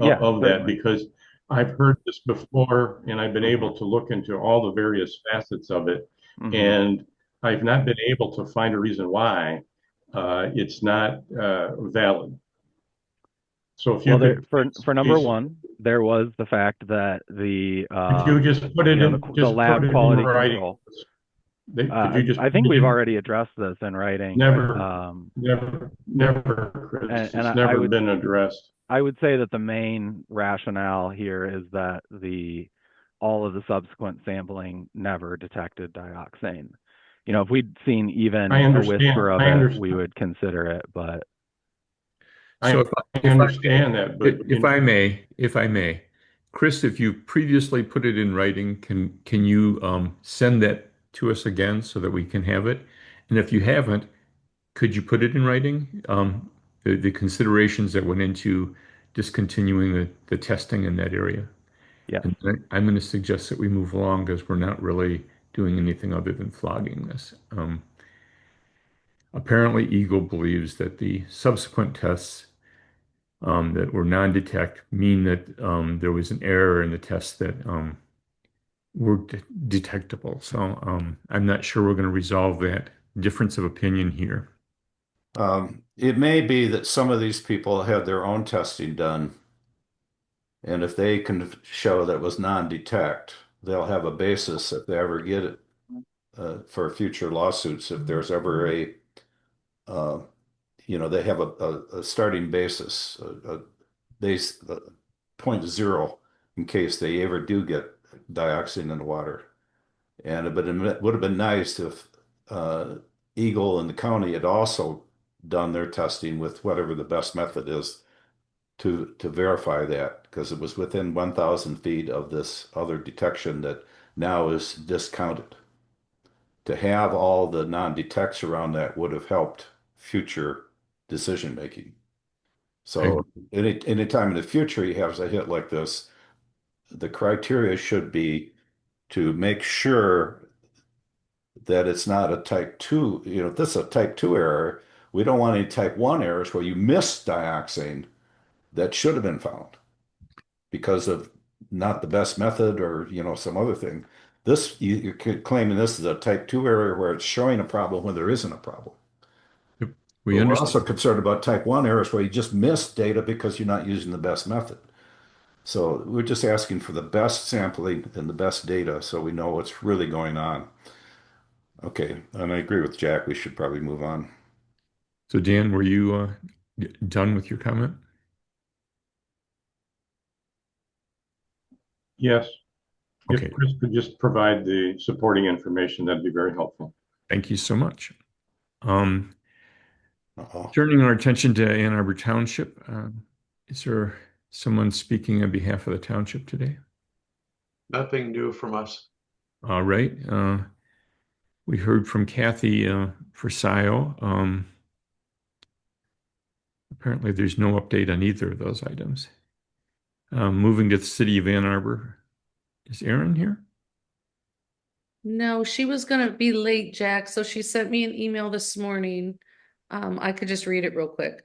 of that? Because I've heard this before and I've been able to look into all the various facets of it, and I've not been able to find a reason why it's not valid. So if you could, for number one, there was the fact that the could you just put it in the lab quality control. I think we've already addressed this in writing. Never, Chris. It's never been addressed. I would say that the main rationale here is that all of the subsequent sampling never detected dioxane. If we'd seen even a whisper of it, we would consider it, but. So I understand that, but if I may, Chris, if you previously put it in writing, can you send that to us again so that we can have it? And if you haven't, could you put it in writing? the considerations that went into discontinuing the testing in that area. Yeah. And I'm going to suggest that we move along because we're not really doing anything other than flogging this. Apparently, EGLE believes that the subsequent tests that were non-detect mean that there was an error in the tests that were detectable. So I'm not sure we're going to resolve that difference of opinion here. It may be that some of these people had their own testing done, and if they can show that it was non-detect, they'll have a basis if they ever get it for future lawsuits. If there's ever a, they have a starting basis, a base point zero in case they ever do get dioxin in the water. But it would have been nice if EGLE and the county had also done their testing with whatever the best method is to verify that, because it was within 1,000 feet of this other detection that now is discounted. To have all the non-detects around that would have helped future decision making. So any time in the future he has a hit like this, the criteria should be to make sure that it's not a type 2, if this is a type 2 error, we don't want any type 1 errors where you miss dioxane that should have been found because of not the best method or, some other thing. This, you're claiming this is a type 2 error where it's showing a problem when there isn't a problem. We're also concerned about type 1 errors where you just miss data because you're not using the best method. So we're just asking for the best sampling and the best data so we know what's really going on. Okay, and I agree with Jack. We should probably move on. So Dan, were you done with your comment? Yes. Okay. If Chris could just provide the supporting information, that'd be very helpful. Thank you so much. Turning our attention to Ann Arbor Township, is there someone speaking on behalf of the township today? Nothing new from us. All right. We heard from Kathy for SIO. Apparently, there's no update on either of those items. Moving to the city of Ann Arbor. Is Erin here? No, she was gonna be late, Jack, so she sent me an email this morning. I could just read it real quick.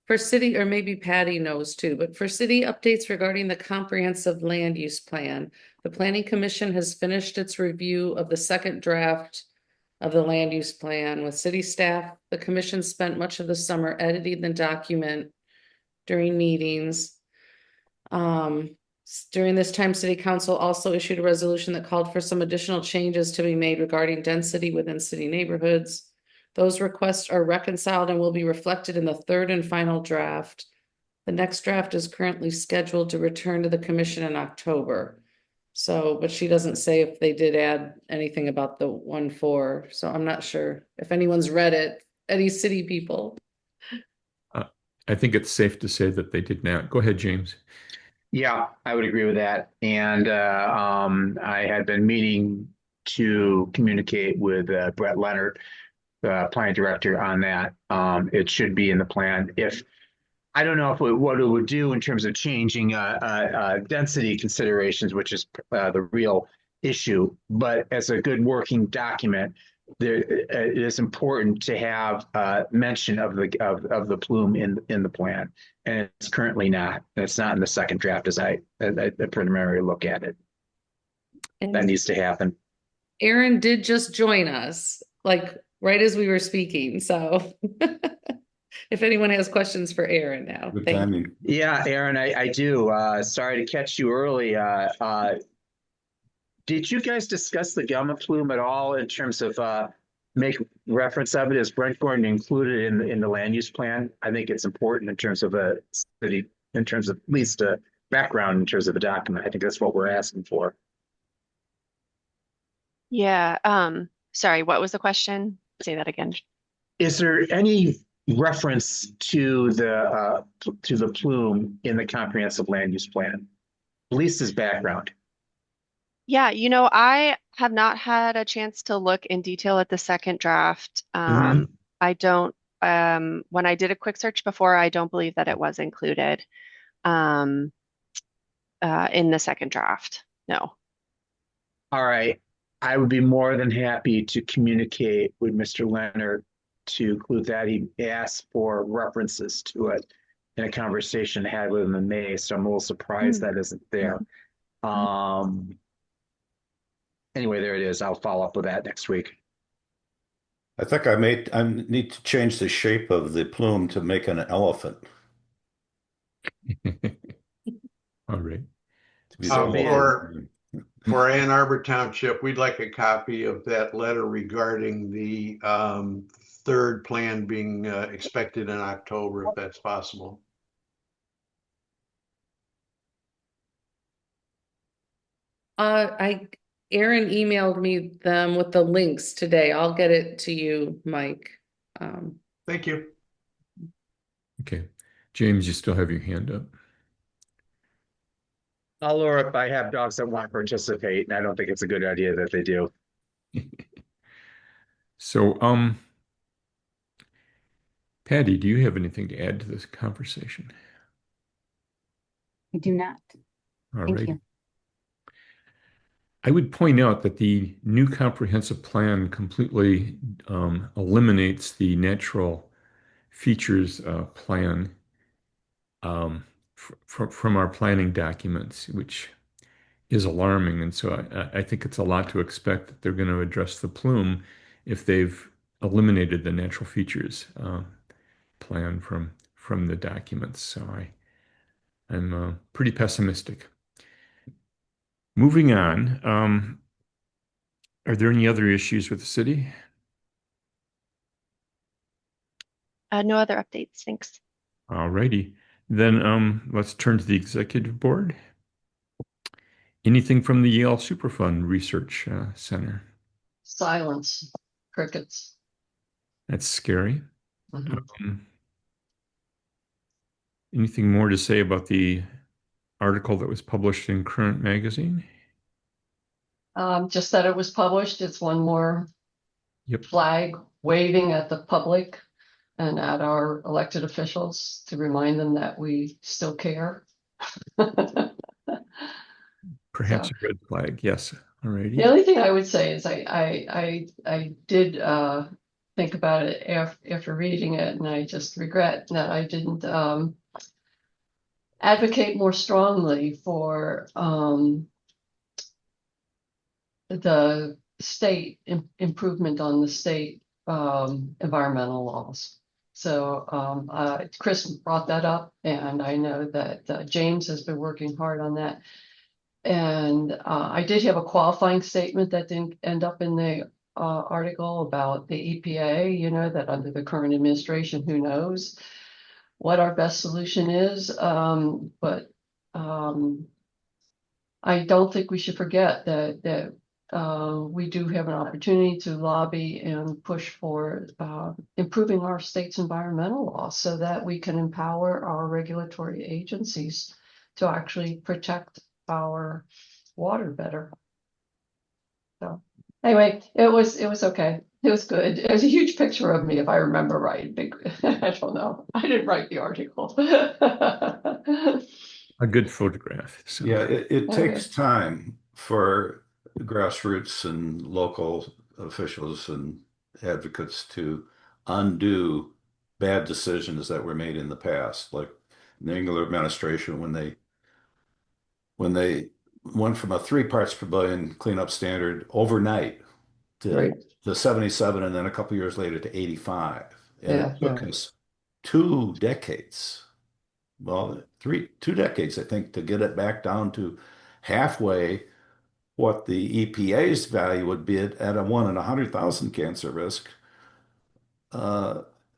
For city, or maybe Patty knows too, but for city updates regarding the comprehensive land use plan, the Planning Commission has finished its review of the second draft of the land use plan with city staff. The commission spent much of the summer editing the document during meetings. During this time, City Council also issued a resolution that called for some additional changes to be made regarding density within city neighborhoods. Those requests are reconciled and will be reflected in the third and final draft. The next draft is currently scheduled to return to the commission in October. So, but she doesn't say if they did add anything about the 1-4. So I'm not sure if anyone's read it, any city people. I think it's safe to say that they did not. Go ahead, James. Yeah, I would agree with that. And I had been meaning to communicate with Brett Leonard, the planning director, on that. It should be in the plan. I don't know what it would do in terms of changing density considerations, which is the real issue. But as a good working document, it is important to have mention of the plume in the plan, and it's currently not. It's not in the second draft as I preliminary look at it. And that needs to happen. Aaron did just join us, like right as we were speaking. So if anyone has questions for Aaron now. Good Thank timing. you. Yeah, Aaron, I do. Sorry to catch you early. Did you guys discuss the Gelman plume at all in terms of make reference of it? Is Brent going to include it in the land use plan? I think it's important in terms of a city, in terms of at least a background in terms of a document. I think that's what we're asking for. Yeah. Sorry, what was the question? Say that again. Is there any reference to the plume in the comprehensive land use plan? At least as background. Yeah, I have not had a chance to look in detail at the second draft. I don't when I did a quick search before, I don't believe that it was included um, in the second draft. No. All right. I would be more than happy to communicate with Mr. Leonard to include that. He asked for references to it in a conversation I had with him in May, so I'm a little surprised that isn't there. Anyway, there it is. I'll follow up with that next week. I think I need to change the shape of the plume to make an elephant. All right. To be So for Ann Arbor Township, we'd like a copy of that letter regarding the third plan being expected in October, if that's possible. Aaron emailed me them with the links today. I'll get it to you, Mike. Thank you. Okay. James, you still have your hand up. Or if I have dogs that want to participate, and I don't think it's a good idea that they do. So, Patty, do you have anything to add to this conversation? I do not. All Thank right. you. I would point out that the new comprehensive plan completely eliminates the natural features plan from our planning documents, which is alarming. And so I think it's a lot to expect that they're going to address the plume if they've eliminated the natural features plan from the documents. So I'm pretty pessimistic. Moving on, are there any other issues with the city? No other updates. Thanks. All righty. Then let's turn to the executive board. Anything from the Yale Superfund Research Center? Silence, crickets. That's scary. Mhm. Anything more to say about the article that was published in Current Magazine? Just that it was published. It's one more flag waving at the public and at our elected officials to remind them that we still care. Perhaps a red flag. Yes. All righty. The only thing I would say is I did think about it after reading it, and I just regret that I didn't advocate more strongly for the state improvement on the state environmental laws. So Chris brought that up, and I know that James has been working hard on that. And I did have a qualifying statement that didn't end up in the article about the EPA, you know, that under the current administration, who knows what our best solution is. But I don't think we should forget that we do have an opportunity to lobby and push for improving our state's environmental laws so that we can empower our regulatory agencies to actually protect our water better. So anyway, it was okay. It was good. It was a huge picture of me, if I remember right. Big, I don't know. I didn't write the article. A good photograph. So. Yeah, it takes time for grassroots and local officials and advocates to undo bad decisions that were made in the past, like the Dingell administration when they went from a 3 parts per billion cleanup standard overnight to 77, and then a couple years later to 85. And it took us 2 decades. Well, 2 decades, I think, to get it back down to halfway what the EPA's value would be at a 1 in 100,000 cancer risk.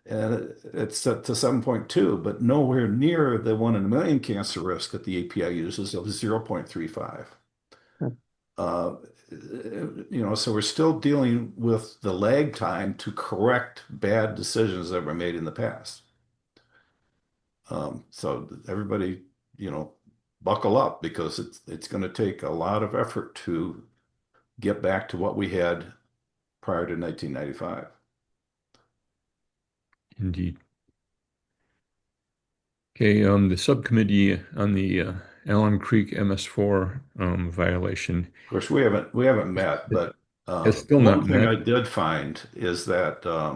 And it's to 7.2, but nowhere near the 1 in a million cancer risk that the EPA uses of 0.35. You know, so we're still dealing with the lag time to correct bad decisions that were made in the past. So everybody, you know, buckle up, because it's going to take a lot of effort to get back to what we had prior to 1995. Indeed. Okay, the subcommittee on the Allen Creek MS4 violation. Of course, we haven't met, but Has still one not thing met. I did find is that let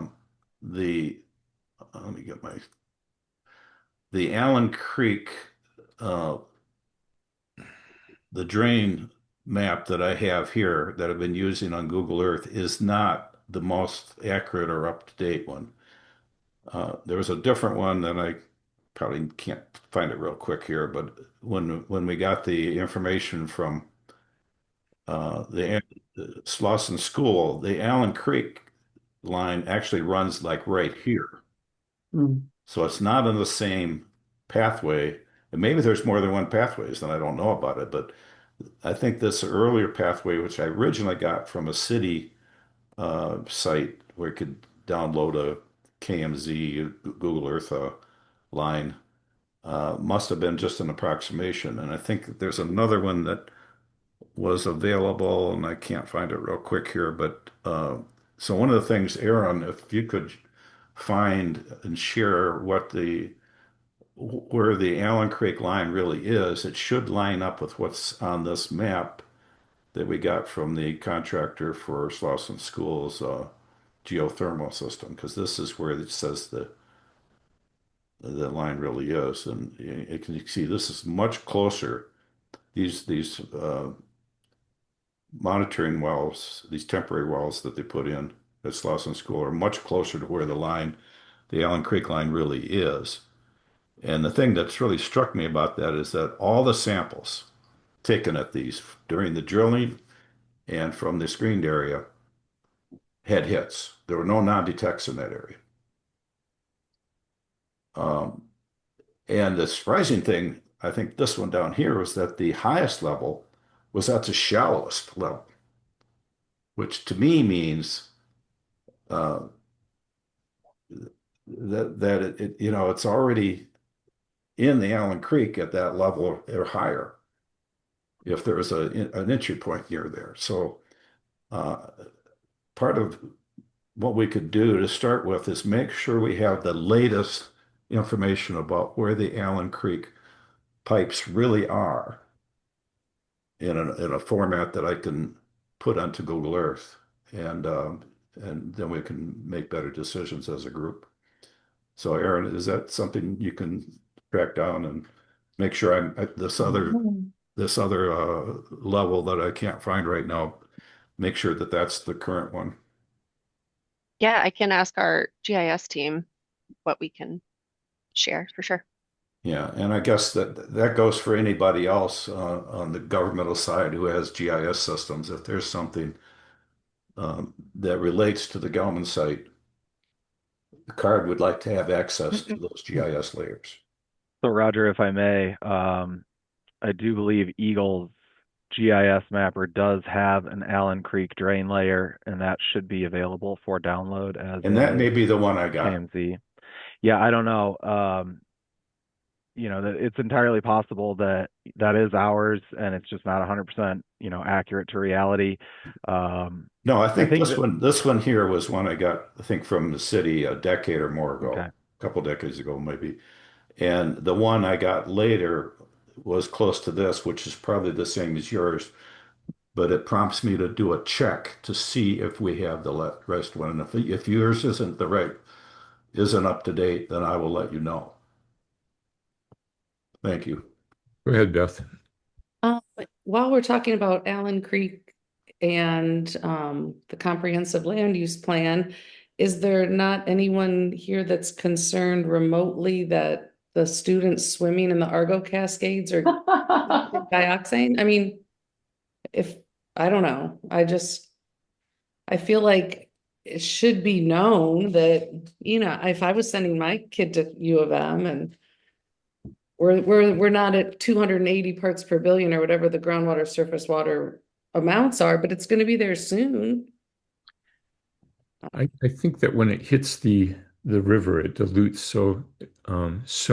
me get the Allen Creek uh, the drain map that I have here that I've been using on Google Earth is not the most accurate or up-to-date one. There was a different one that I probably can't find it real quick here, but when we got the information from the Slauson School, the Allen Creek line actually runs like right here. So it's not in the same pathway. And maybe there's more than one pathways, and I don't know about it, but I think this earlier pathway, which I originally got from a city site where you could download a KMZ Google Earth line, must have been just an approximation. And I think that there's another one that was available, and I can't find it real quick here. But so one of the things, Aaron, if you could find and share where the Allen Creek line really is, it should line up with what's on this map that we got from the contractor for Slauson School's geothermal system, because this is where it says the line really is, and you can see this is much closer. These monitoring wells, these temporary wells that they put in at Slauson School, are much closer to where the Allen Creek line really is. And the thing that's really struck me about that is that all the samples taken at these during the drilling and from the screened area had hits. There were no non-detects in that area. Um, and the surprising thing, I think this one down here, was that the highest level was at the shallowest level, which to me means uh, that it's already in the Allen Creek at that level or higher if there was an entry point near there. So part of what we could do to start with is make sure we have the latest information about where the Allen Creek pipes really are in a format that I can put onto Google Earth, and then we can make better decisions as a group. So, Aaron, is that something you can track down and make sure I'm at this other level that I can't find right now? Make sure that that's the current one. Yeah, I can ask our GIS team what we can share for sure. Yeah, and I guess that goes for anybody else on the governmental side who has GIS systems. If there's something that relates to the Gelman site, the card would like to have access to those GIS layers. So Roger, if I may, I do believe EGLE's GIS mapper does have an Allen Creek drain layer, and that should be available for download as And that may be the one I got. KMZ. Yeah, I don't know. It's entirely possible that that is ours, and it's just not 100%, accurate to reality. No, I think this one here was one I got, I think, from the city a decade or more ago, a couple decades ago, maybe. And the one I got later was close to this, which is probably the same as yours, but it prompts me to do a check to see if we have the rest one. And if yours isn't up to date, then I will let you know. Thank you. Go ahead, Beth. While we're talking about Allen Creek and the comprehensive land use plan, is there not anyone here that's concerned remotely that the students swimming in the Argo Cascades are dioxane? I mean, I don't know, I feel like it should be known that, if I was sending my kid to U of M and we're not at 280 parts per billion or whatever the groundwater surface water amounts are, but it's going to be there soon. I think that when it hits the river, it dilutes so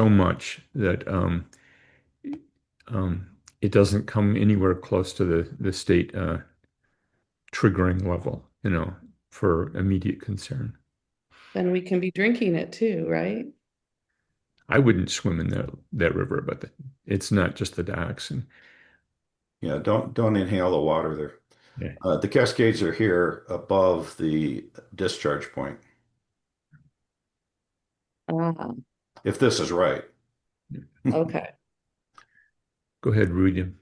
much that it doesn't come anywhere close to the state triggering level, for immediate concern. then we can be drinking it too, right? I wouldn't swim in that river, but it's not just the docks. And Yeah, don't inhale the water there. yeah. The Cascades are here above the discharge point, Ah, if this is right. okay. Go ahead, Rudy.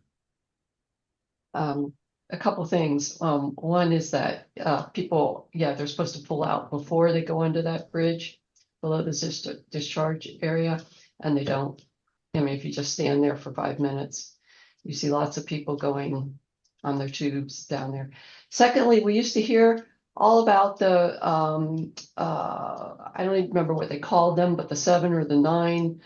A couple things. One is that people, they're supposed to pull out before they go under that bridge below the discharge area, and they don't. I mean, if you just stand there for 5 minutes, you see lots of people going on their tubes down there. Secondly, we used to hear all about the I don't even remember what they called them, but the 7 or the 9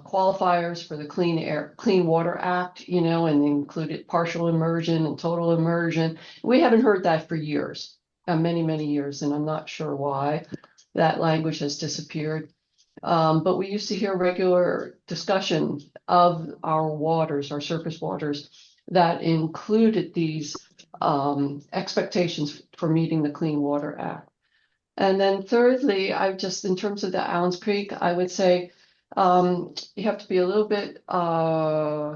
qualifiers for the Clean Water Act, and they included partial immersion and total immersion. We haven't heard that for years, many, many years, and I'm not sure why that language has disappeared. But we used to hear regular discussion of our waters, our surface waters, that included these expectations for meeting the Clean Water Act. And then thirdly, in terms of the Allens Creek, I would say you have to be a little bit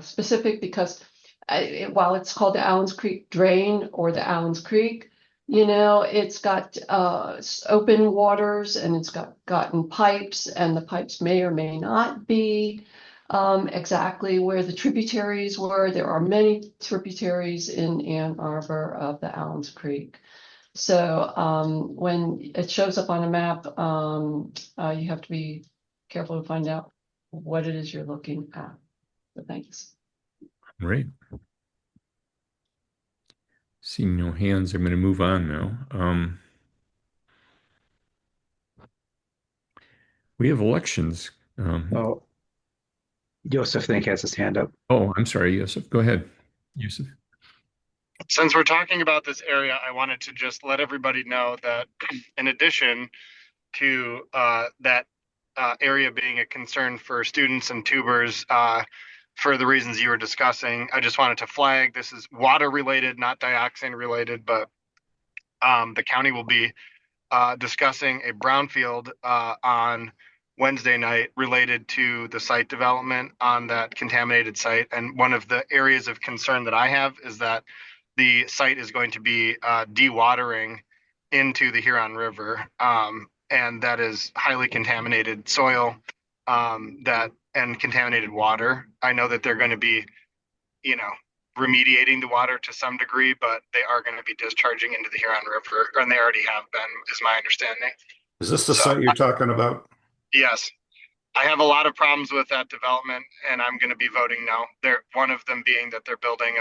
specific because while it's called the Allens Creek Drain or the Allens Creek, it's got open waters and it's gotten pipes, and the pipes may or may not be exactly where the tributaries were. There are many tributaries in Ann Arbor of the Allens Creek. So when it shows up on a map, you have to be careful to find out what it is you're looking at. So thanks. Right. Seeing no hands, I'm going to move on now. We have elections. Oh, Joseph, I think, has his hand up. Oh, I'm sorry, Yusuf. Go ahead, Yusuf. Since we're talking about this area, I wanted to just let everybody know that in addition to that area being a concern for students and tubers, for the reasons you were discussing, I just wanted to flag this is water related, not dioxin related, but the county will be discussing a brownfield on Wednesday night related to the site development on that contaminated site. And one of the areas of concern that I have is that the site is going to be dewatering into the Huron River, and that is highly contaminated soil and contaminated water. I know that they're going to be, remediating the water to some degree, but they are going to be discharging into the Huron River, and they already have been, is my understanding. Is this the site you're talking about? Yes. I have a lot of problems with that development, and I'm going to be voting no. One of them being that they're building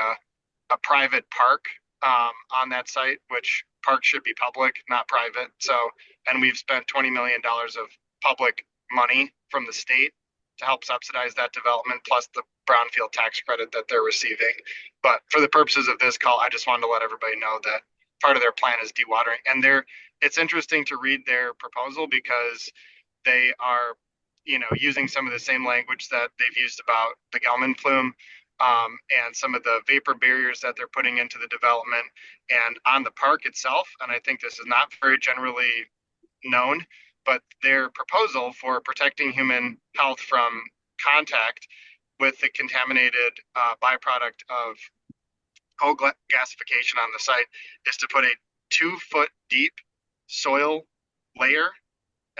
a private park on that site, which parks should be public, not private. So, and we've spent $20 million of public money from the state to help subsidize that development, plus the brownfield tax credit that they're receiving. But for the purposes of this call, I just wanted to let everybody know that part of their plan is dewatering. And it's interesting to read their proposal because they are, using some of the same language that they've used about the Gelman plume, and some of the vapor barriers that they're putting into the development and on the park itself. And I think this is not very generally known, but their proposal for protecting human health from contact with the contaminated byproduct of coal gasification on the site is to put a 2-foot deep soil layer,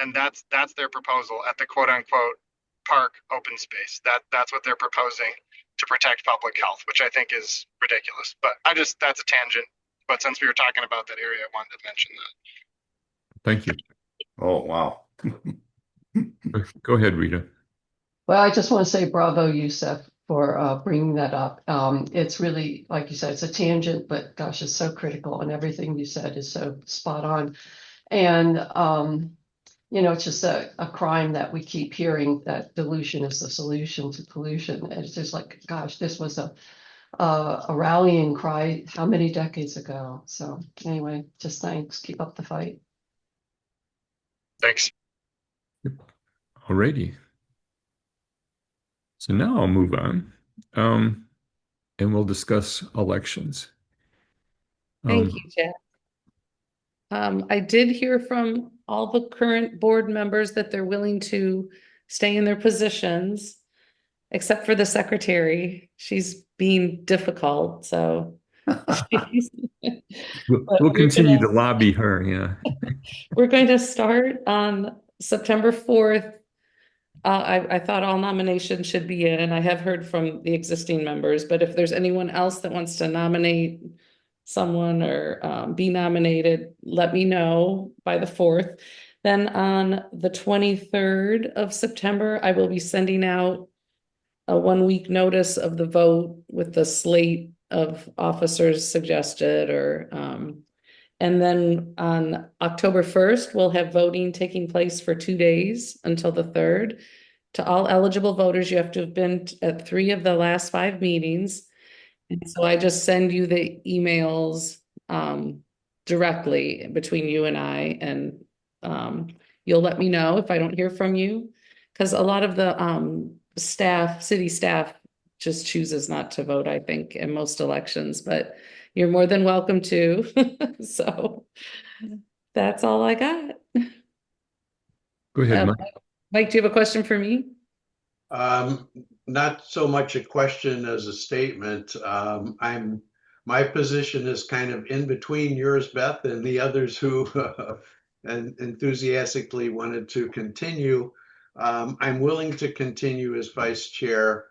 and that's their proposal at the quote unquote park open space. That's what they're proposing to protect public health, which I think is ridiculous. But that's a tangent. But since we were talking about that area, I wanted to mention that. Thank you. Oh, wow. Go ahead, Rita. Well, I just want to say bravo, Youssef, for bringing that up. It's really, like you said, it's a tangent, but gosh, it's so critical, and everything you said is so spot on. And it's just a crime that we keep hearing that dilution is the solution to pollution. And it's just like, gosh, this was a rallying cry how many decades ago? So anyway, just thanks. Keep up the fight. Thanks. Alrighty. So now I'll move on, and we'll discuss elections. Thank you, Jack. I did hear from all the current board members that they're willing to stay in their positions, except for the secretary. She's being difficult, so. But We'll continue to lobby her, yeah. we're going to start on September 4th. I thought all nominations should be in. I have heard from the existing members, but if there's anyone else that wants to nominate someone or be nominated, let me know by the 4th. Then on the 23rd of September, I will be sending out a 1-week notice of the vote with the slate of officers suggested and then on October 1st, we'll have voting taking place for 2 days until the 3rd. To all eligible voters, you have to have been at 3 of the last 5 meetings. And so I just send you the emails directly between you and I, and you'll let me know if I don't hear from you. Because a lot of the city staff just chooses not to vote, I think, in most elections, but you're more than welcome to. So that's all I got. Go ahead, Mike. Mike, do you have a question for me? Not so much a question as a statement. My position is kind of in between yours, Beth, and the others who enthusiastically wanted to continue. I'm willing to continue as vice chair.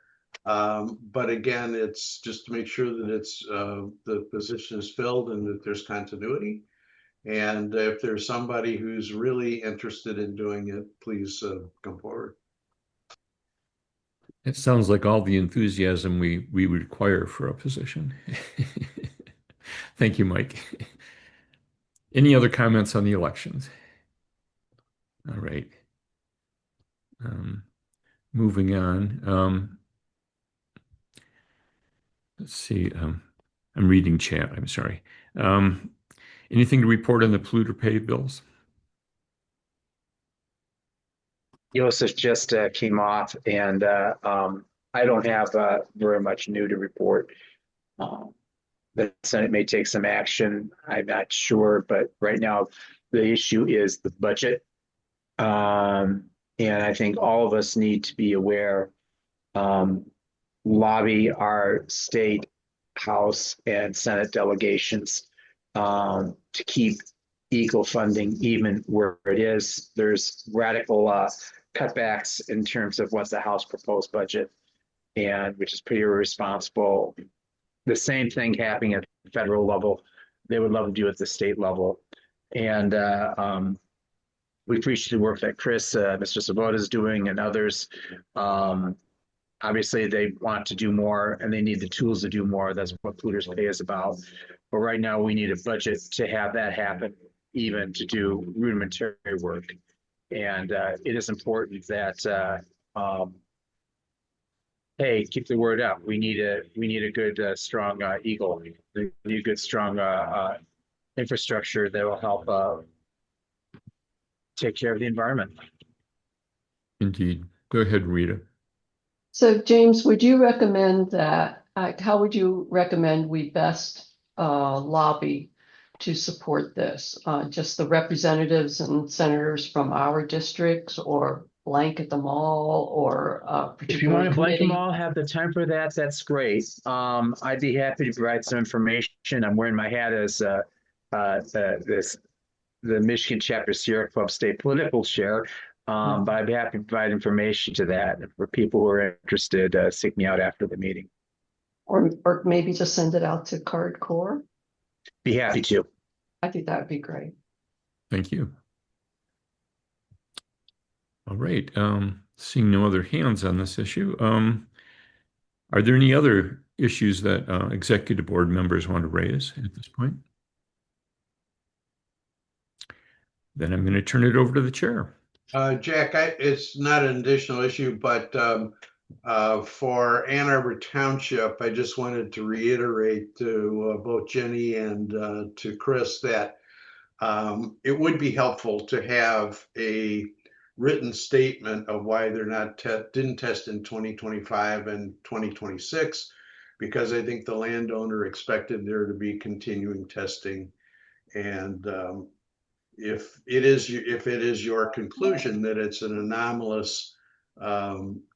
But again, it's just to make sure that the position is filled and that there's continuity. And if there's somebody who's really interested in doing it, please come forward. It sounds like all the enthusiasm we require for a position. Thank you, Mike. Any other comments on the elections? All right. Moving on. Let's see. I'm reading chat. I'm sorry. Anything to report on the polluter pay bills? Joseph just came off, and I don't have very much new to report. The Senate may take some action. I'm not sure, but right now the issue is the budget. And I think all of us need to be aware, lobby our state House and Senate delegations to keep EGLE funding even where it is. There's radical cutbacks in terms of what's the House proposed budget, and which is pretty irresponsible. The same thing happening at the federal level. They would love to do at the state level. And we appreciate the work that Chris, Mr. Sabota is doing, and others. Obviously, they want to do more, and they need the tools to do more. That's what Polluters Pay is about. But right now, we need a budget to have that happen, even to do rudimentary work. And it is important that, hey, keep the word up. We need a good, strong EGLE. We need a good, strong infrastructure that will help take care of the environment. Indeed. Go ahead, Rita. So James, would you recommend that, how would you recommend we best lobby to support this? Just the representatives and senators from our districts, or blanket them all, or if you want to blanket them all, have the time for that, that's great. I'd be happy to provide some information. I'm wearing my hat as the Michigan Chapter Sierra Club State Political Chair. But I'd be happy to provide information to that for people who are interested. Seek me out after the meeting. Or maybe just send it out to Card Corps. Be happy to. I think that would be great. Thank you. All right. Seeing no other hands on this issue, are there any other issues that executive board members want to raise at this point? Then I'm going to turn it over to the chair. Jack, it's not an additional issue, but for Ann Arbor Township, I just wanted to reiterate to both Jenny and to Chris that it would be helpful to have a written statement of why they're not didn't test in 2025 and 2026, because I think the landowner expected there to be continuing testing, and if it is your conclusion that it's an anomalous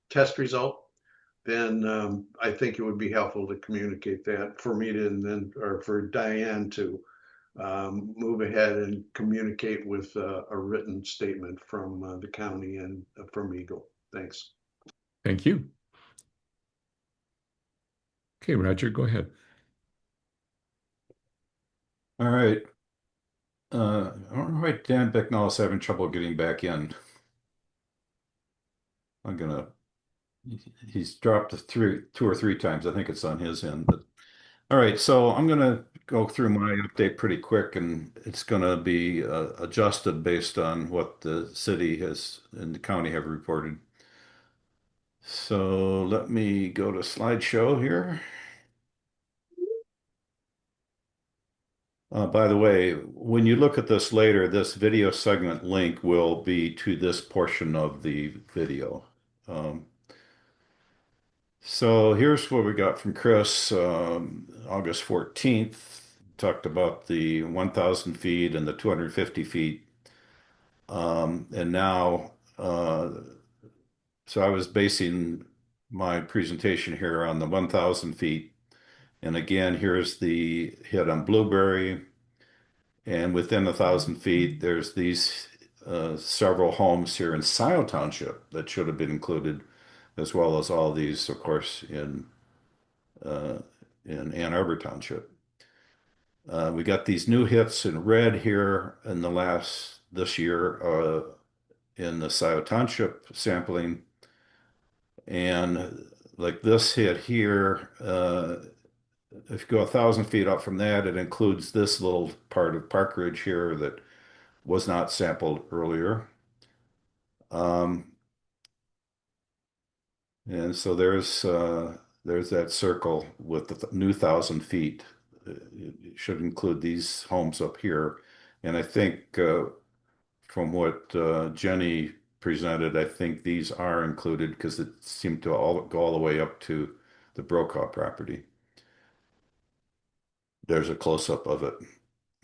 test result, then I think it would be helpful to communicate that for me to, and then, or for Diane to move ahead and communicate with a written statement from the county and from EGLE. Thanks. Thank you. Okay, Roger, go ahead. All right. All right, Dan Bicknell is having trouble getting back in. He's dropped two or three times. I think it's on his end, but all right. So I'm gonna go through my update pretty quick, and it's gonna be adjusted based on what the city has and the county have reported. So let me go to slideshow here. By the way, when you look at this later, this video segment link will be to this portion of the video. So here's what we got from Chris, August 14th. Talked about the 1,000 feet and the 250 feet. And now, so I was basing my presentation here on the 1,000 feet. And again, here's the hit on Blueberry. And within 1,000 feet, there's these several homes here in Scioto Township that should have been included, as well as all these, of course, uh, in Ann Arbor Township. We got these new hits in red here in this year in the Scioto Township sampling. And like this hit here, if you go 1,000 feet up from that, it includes this little part of Park Ridge here that was not sampled earlier. And so there's that circle with the new 1,000 feet. It should include these homes up here. And I think from what Jenny presented, I think these are included because it seemed to go all the way up to the Brokaw property. There's a close-up of it.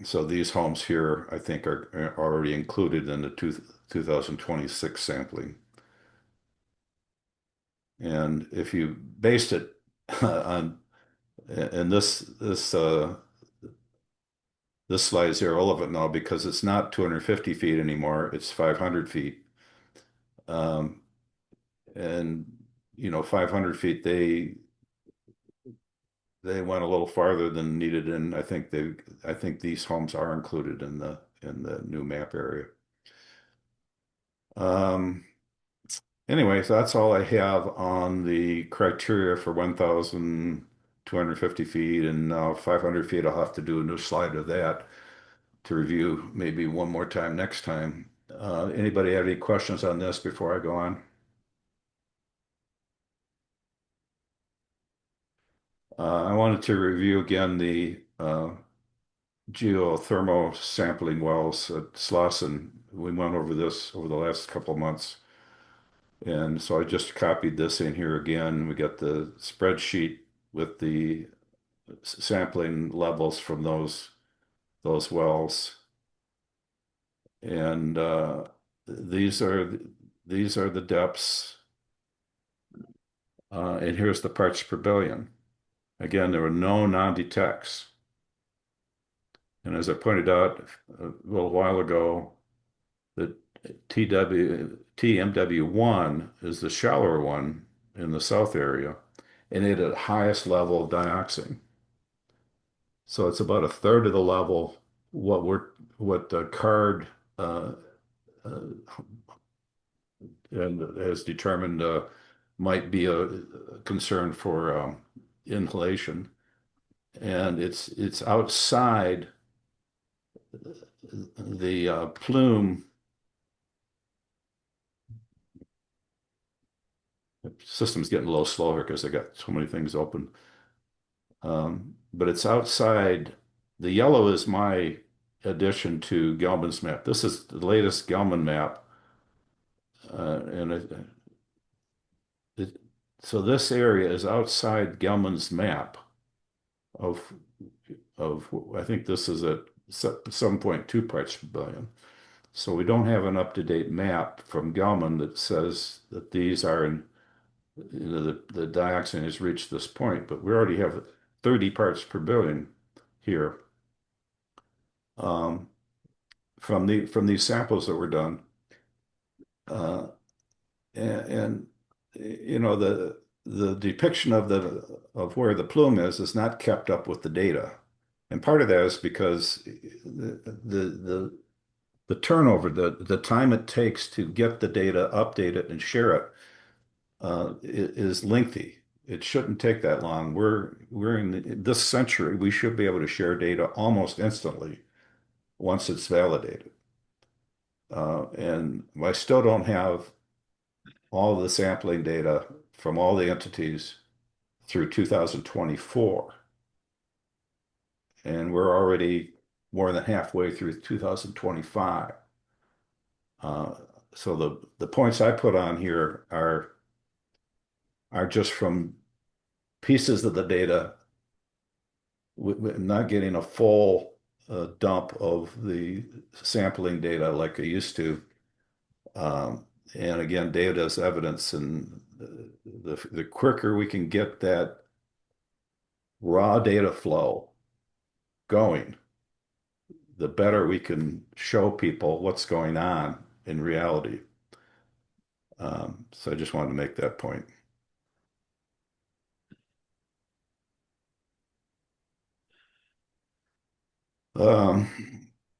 So these homes here, I think, are already included in the 2026 sampling. And if you based it on, and this slide is irrelevant now because it's not 250 feet anymore, it's 500 feet. And 500 feet, they went a little farther than needed, and I think these homes are included in the new map area. Anyway, so that's all I have on the criteria for 1,250 feet, and now 500 feet. I'll have to do a new slide of that to review maybe one more time next time. Anybody have any questions on this before I go on? I wanted to review again the geothermal sampling wells at Slauson. We went over this over the last couple of months. And so I just copied this in here again. We got the spreadsheet with the sampling levels from those wells. And these are the depths. And here's the parts per billion. Again, there were no non-detects. And as I pointed out a little while ago, the TMW1 is the shallower one in the south area, and it had highest level of dioxin. So it's about a third of the level what CARD and has determined might be a concern for inhalation, and it's outside the Plume. The system's getting a little slower because I got so many things open. But it's outside. The yellow is my addition to Gelman's map. This is the latest Gelman map. So this area is outside Gelman's map of I think this is at 7.2 parts per billion. So we don't have an up-to-date map from Gelman that says that these are in, the dioxin has reached this point, but we already have 30 parts per billion here from these samples that were done. And the depiction of where the plume is not kept up with the data. And part of that is because the turnover, the time it takes to get the data, update it, and share it is lengthy. It shouldn't take that long. We're in this century. We should be able to share data almost instantly once it's validated. And I still don't have all the sampling data from all the entities through 2024. And we're already more than halfway through 2025. So the points I put on here are just from pieces of the data, not getting a full dump of the sampling data like I used to. And again, data is evidence, and the quicker we can get that raw data flow going, the better we can show people what's going on in reality. So I just wanted to make that point.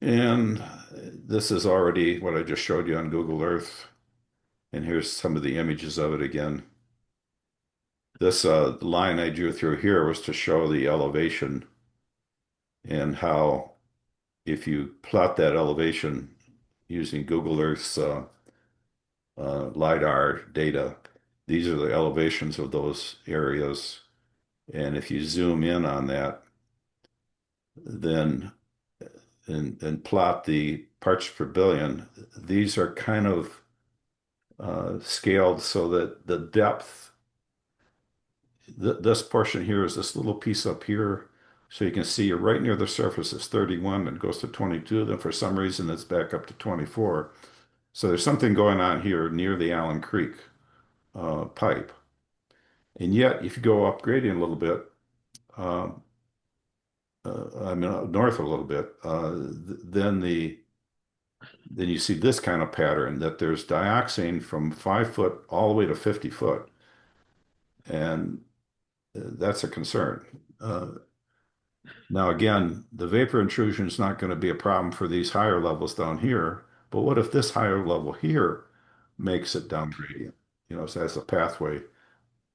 And this is already what I just showed you on Google Earth. And here's some of the images of it again. This line I drew through here was to show the elevation and how if you plot that elevation using Google Earth's LiDAR data, these are the elevations of those areas. And if you zoom in on that, then and plot the parts per billion, these are kind of scaled so that the depth, this portion here is this little piece up here. So you can see you're right near the surface. It's 31 and goes to 22. Then for some reason, it's back up to 24. So there's something going on here near the Allen Creek pipe. And yet, if you go up gradient a little bit, I mean, north a little bit, then you see this kind of pattern that there's dioxin from 5 foot all the way to 50 foot. And that's a concern. Now, again, the vapor intrusion is not going to be a problem for these higher levels down here. But what if this higher level here makes it down gradient? So that's a pathway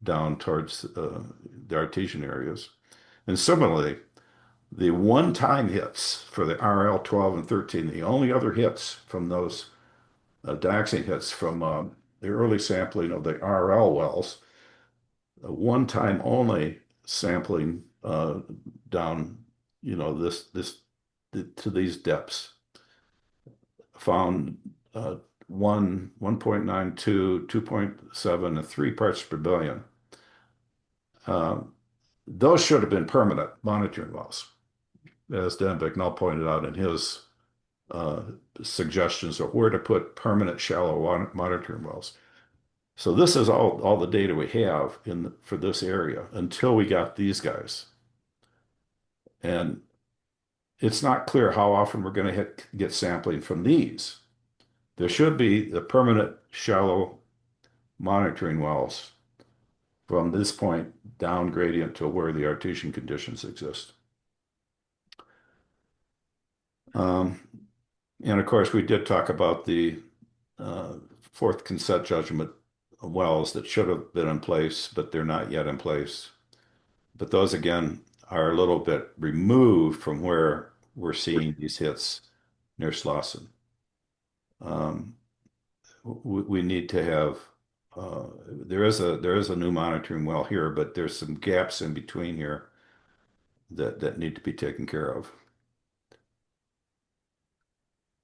down towards the artesian areas. And similarly, the one-time hits for the RL 12 and 13, the only other hits from those dioxin hits from the early sampling of the RL wells, one-time only sampling down, to these depths, found 1.92, 2.7, and 3 parts per billion. Those should have been permanent monitoring wells, as Dan Bicknell pointed out in his suggestions of where to put permanent shallow monitoring wells. So this is all the data we have for this area until we got these guys. And it's not clear how often we're going to get sampling from these. There should be the permanent shallow monitoring wells from this point down gradient to where the artesian conditions exist. And of course, we did talk about the fourth consent judgment wells that should have been in place, but they're not yet in place. But those, again, are a little bit removed from where we're seeing these hits near Slauson. We need to have, there is a new monitoring well here, but there's some gaps in between here that need to be taken care of.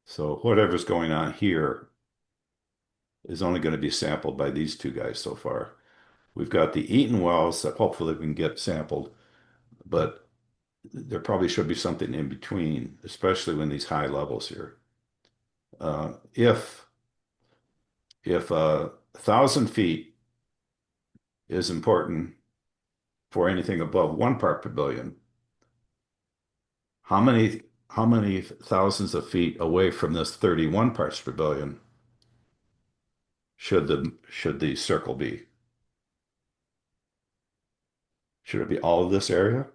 So whatever's going on here is only going to be sampled by these two guys so far. We've got the Eaton wells that hopefully we can get sampled, but there probably should be something in between, especially when these high levels here. If 1,000 feet is important for anything above 1 part per billion, how many thousands of feet away from this 31 parts per billion should the circle be? Should it be all of this area?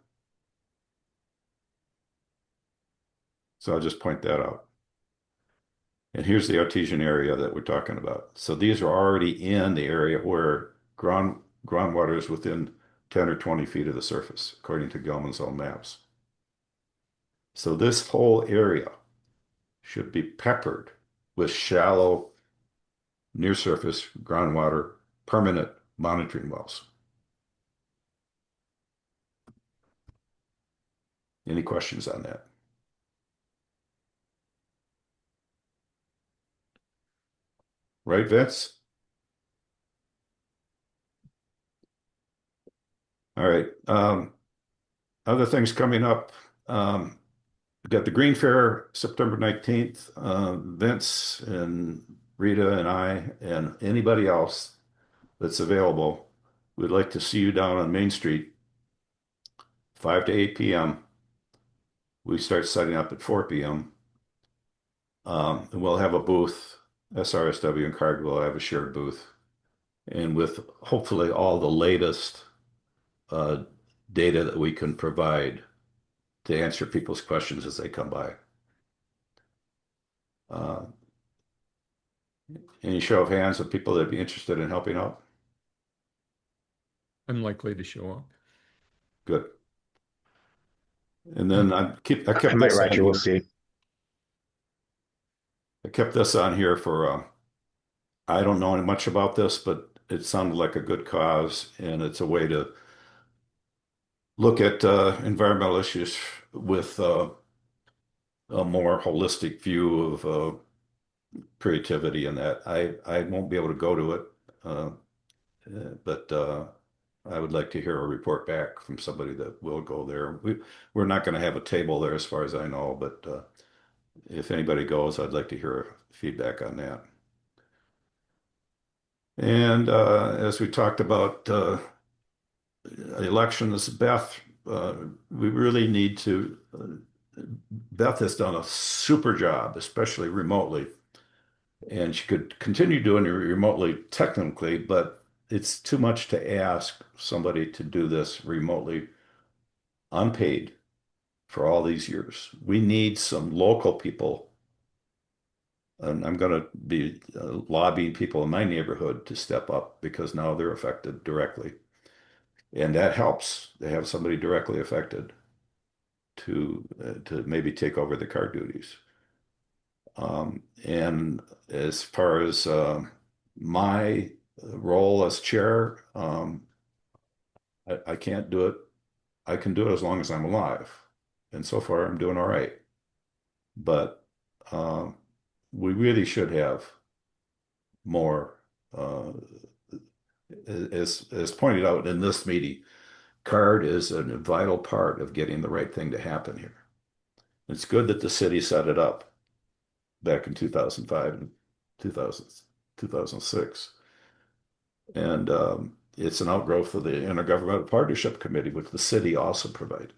So I'll just point that out. And here's the artesian area that we're talking about. So these are already in the area where groundwater is within 10 or 20 feet of the surface, according to Gelman's own maps. So this whole area should be peppered with shallow, near-surface groundwater permanent monitoring wells. Any questions on that? Right, Vince? All right. Other things coming up. We got the Green Fair, September 19th. Vince and Rita and I and anybody else that's available, we'd like to see you down on Main Street, 5 to 8 p.m. We start setting up at 4 p.m. And we'll have a booth. SRSW and CARD will have a shared booth. And with hopefully all the latest data that we can provide to answer people's questions as they come by. Any show of hands of people that'd be interested in helping out? Unlikely to show up. Good. And then I kept might, this on Roger, we'll here. see. I kept this on here for I don't know much about this, but it sounded like a good cause, and it's a way to look at environmental issues with a more holistic view of creativity and that. I won't be able to go to it, but I would like to hear a report back from somebody that will go there. We're not going to have a table there as far as I know, but if anybody goes, I'd like to hear feedback on that. And as we talked about elections, Beth, we really need to, Beth has done a super job, especially remotely. And she could continue doing it remotely technically, but it's too much to ask somebody to do this remotely unpaid for all these years. We need some local people. And I'm going to be lobbying people in my neighborhood to step up because now they're affected directly. And that helps. They have somebody directly affected to maybe take over the card duties. And as far as my role as chair, I can't do it. I can do it as long as I'm alive. And so far, I'm doing all right. But we really should have more, as pointed out in this meeting, CARD is a vital part of getting the right thing to happen here. It's good that the city set it up back in 2005 and 2006. And it's an outgrowth of the Intergovernmental Partnership Committee, which the city also provided.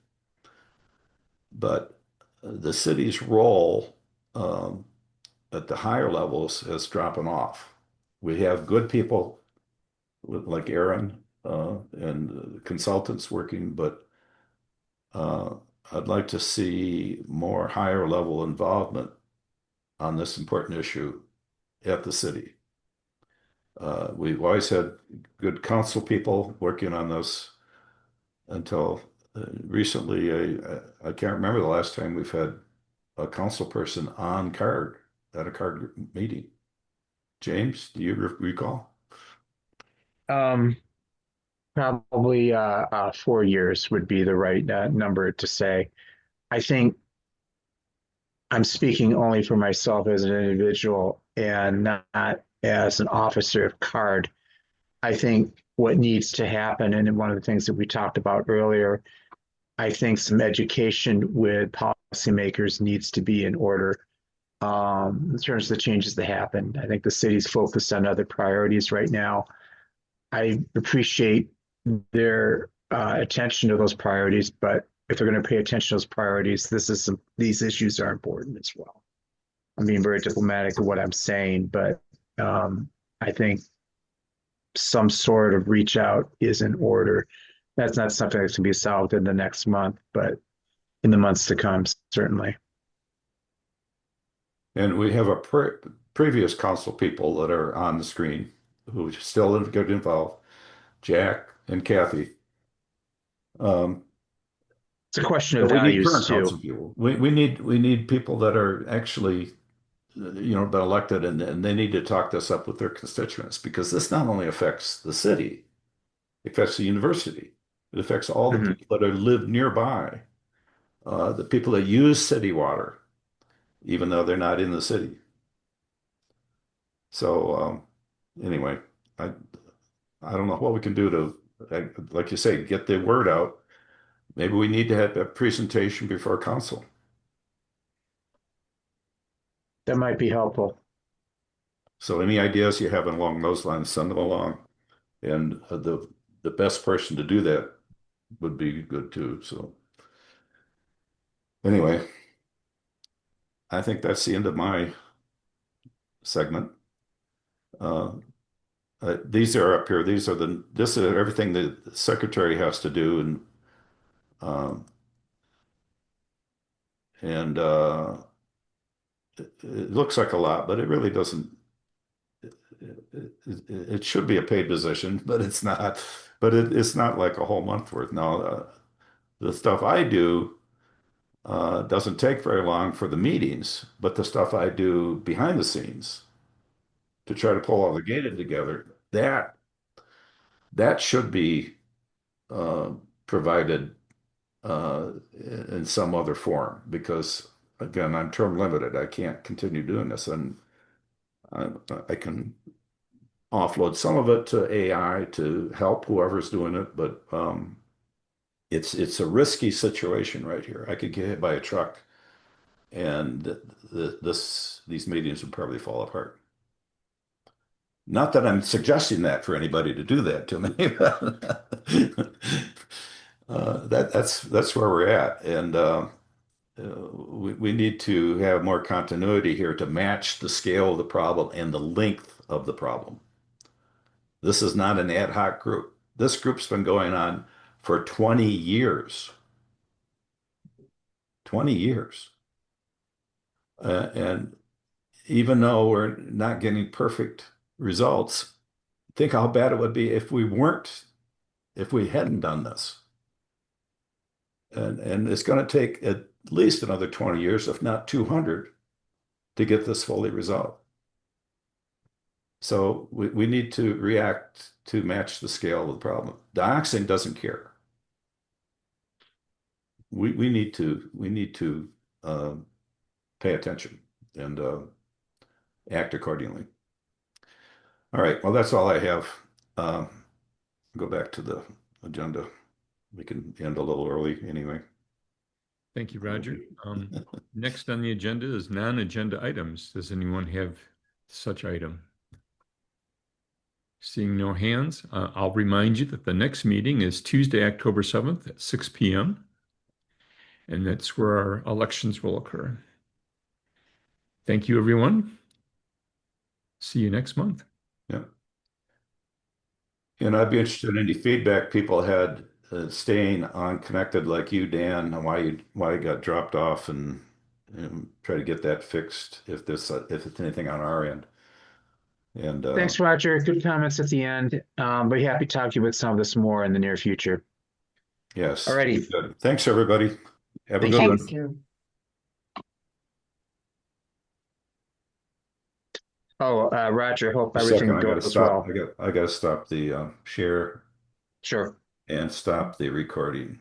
But the city's role at the higher levels is dropping off. We have good people like Aaron and consultants working, but I'd like to see more higher level involvement on this important issue at the city. We've always had good council people working on this until recently. I can't remember the last time we've had a council person on CARD at a CARD meeting. James, do you recall? Probably 4 years would be the right number to say. I think I'm speaking only for myself as an individual and not as an officer of CARD. I think what needs to happen, and one of the things that we talked about earlier, I think some education with policymakers needs to be in order in terms of the changes that happen. I think the city's focused on other priorities right now. I appreciate their attention to those priorities, but if they're going to pay attention to those priorities, these issues are important as well. I'm being very diplomatic of what I'm saying, but I think some sort of reach out is in order. That's not something that can be solved in the next month, but in the months to come, certainly. And we have a previous council people that are on the screen who still get involved, Jack and Kathy. It's a question of we need values current council too. people. We need people that are actually, been elected, and they need to talk this up with their constituents, because this not only affects the city, it affects the university. It affects all the people that live nearby, the people that use city water, even though they're not in the city. So anyway, I don't know what we can do to, like you say, get the word out. Maybe we need to have a presentation before council. That might be helpful. So any ideas you have along those lines, send them along. And the best person to do that would be good too. So anyway, I think that's the end of my segment. These are up here. This is everything the secretary has to do, and it looks like a lot, but it really doesn't. It should be a paid position, but it's not. But it's not like a whole month worth. Now, the stuff I do doesn't take very long for the meetings, but the stuff I do behind the scenes to try to pull all the data together, that should be provided in some other form, because again, I'm term limited. I can't continue doing this, and I can offload some of it to AI to help whoever's doing it, but it's a risky situation right here. I could get hit by a truck, and these meetings would probably fall apart. Not that I'm suggesting that for anybody to do that to me, but that's where we're at, and we need to have more continuity here to match the scale of the problem and the length of the problem. This is not an ad hoc group. This group's been going on for 20 years. 20 years. And even though we're not getting perfect results, think how bad it would be if we hadn't done this. And it's going to take at least another 20 years, if not 200, to get this fully resolved. So we need to react to match the scale of the problem. Dioxin doesn't care. We need to pay attention and act accordingly. All right. Well, that's all I have. Go back to the agenda. We can end a little early anyway. Thank you, Roger. Next on the agenda is non-agenda items. Does anyone have such item? Seeing no hands, I'll remind you that the next meeting is Tuesday, October 7th at 6 p.m. And that's where our elections will occur. Thank you, everyone. See you next month. Yeah. And I'd be interested in any feedback people had staying on connected like you, Dan, and why you got dropped off, and try to get that fixed if it's anything on our end. And Thanks, Roger. Good comments at the end. But happy to talk to you about some of this more in the near future. Yes. Alrighty. Good. Thanks, everybody. Have a good Thank one. you. Oh, Roger, hope A everything second, I gotta goes stop. well. I gotta stop the share Sure. and stop the recording.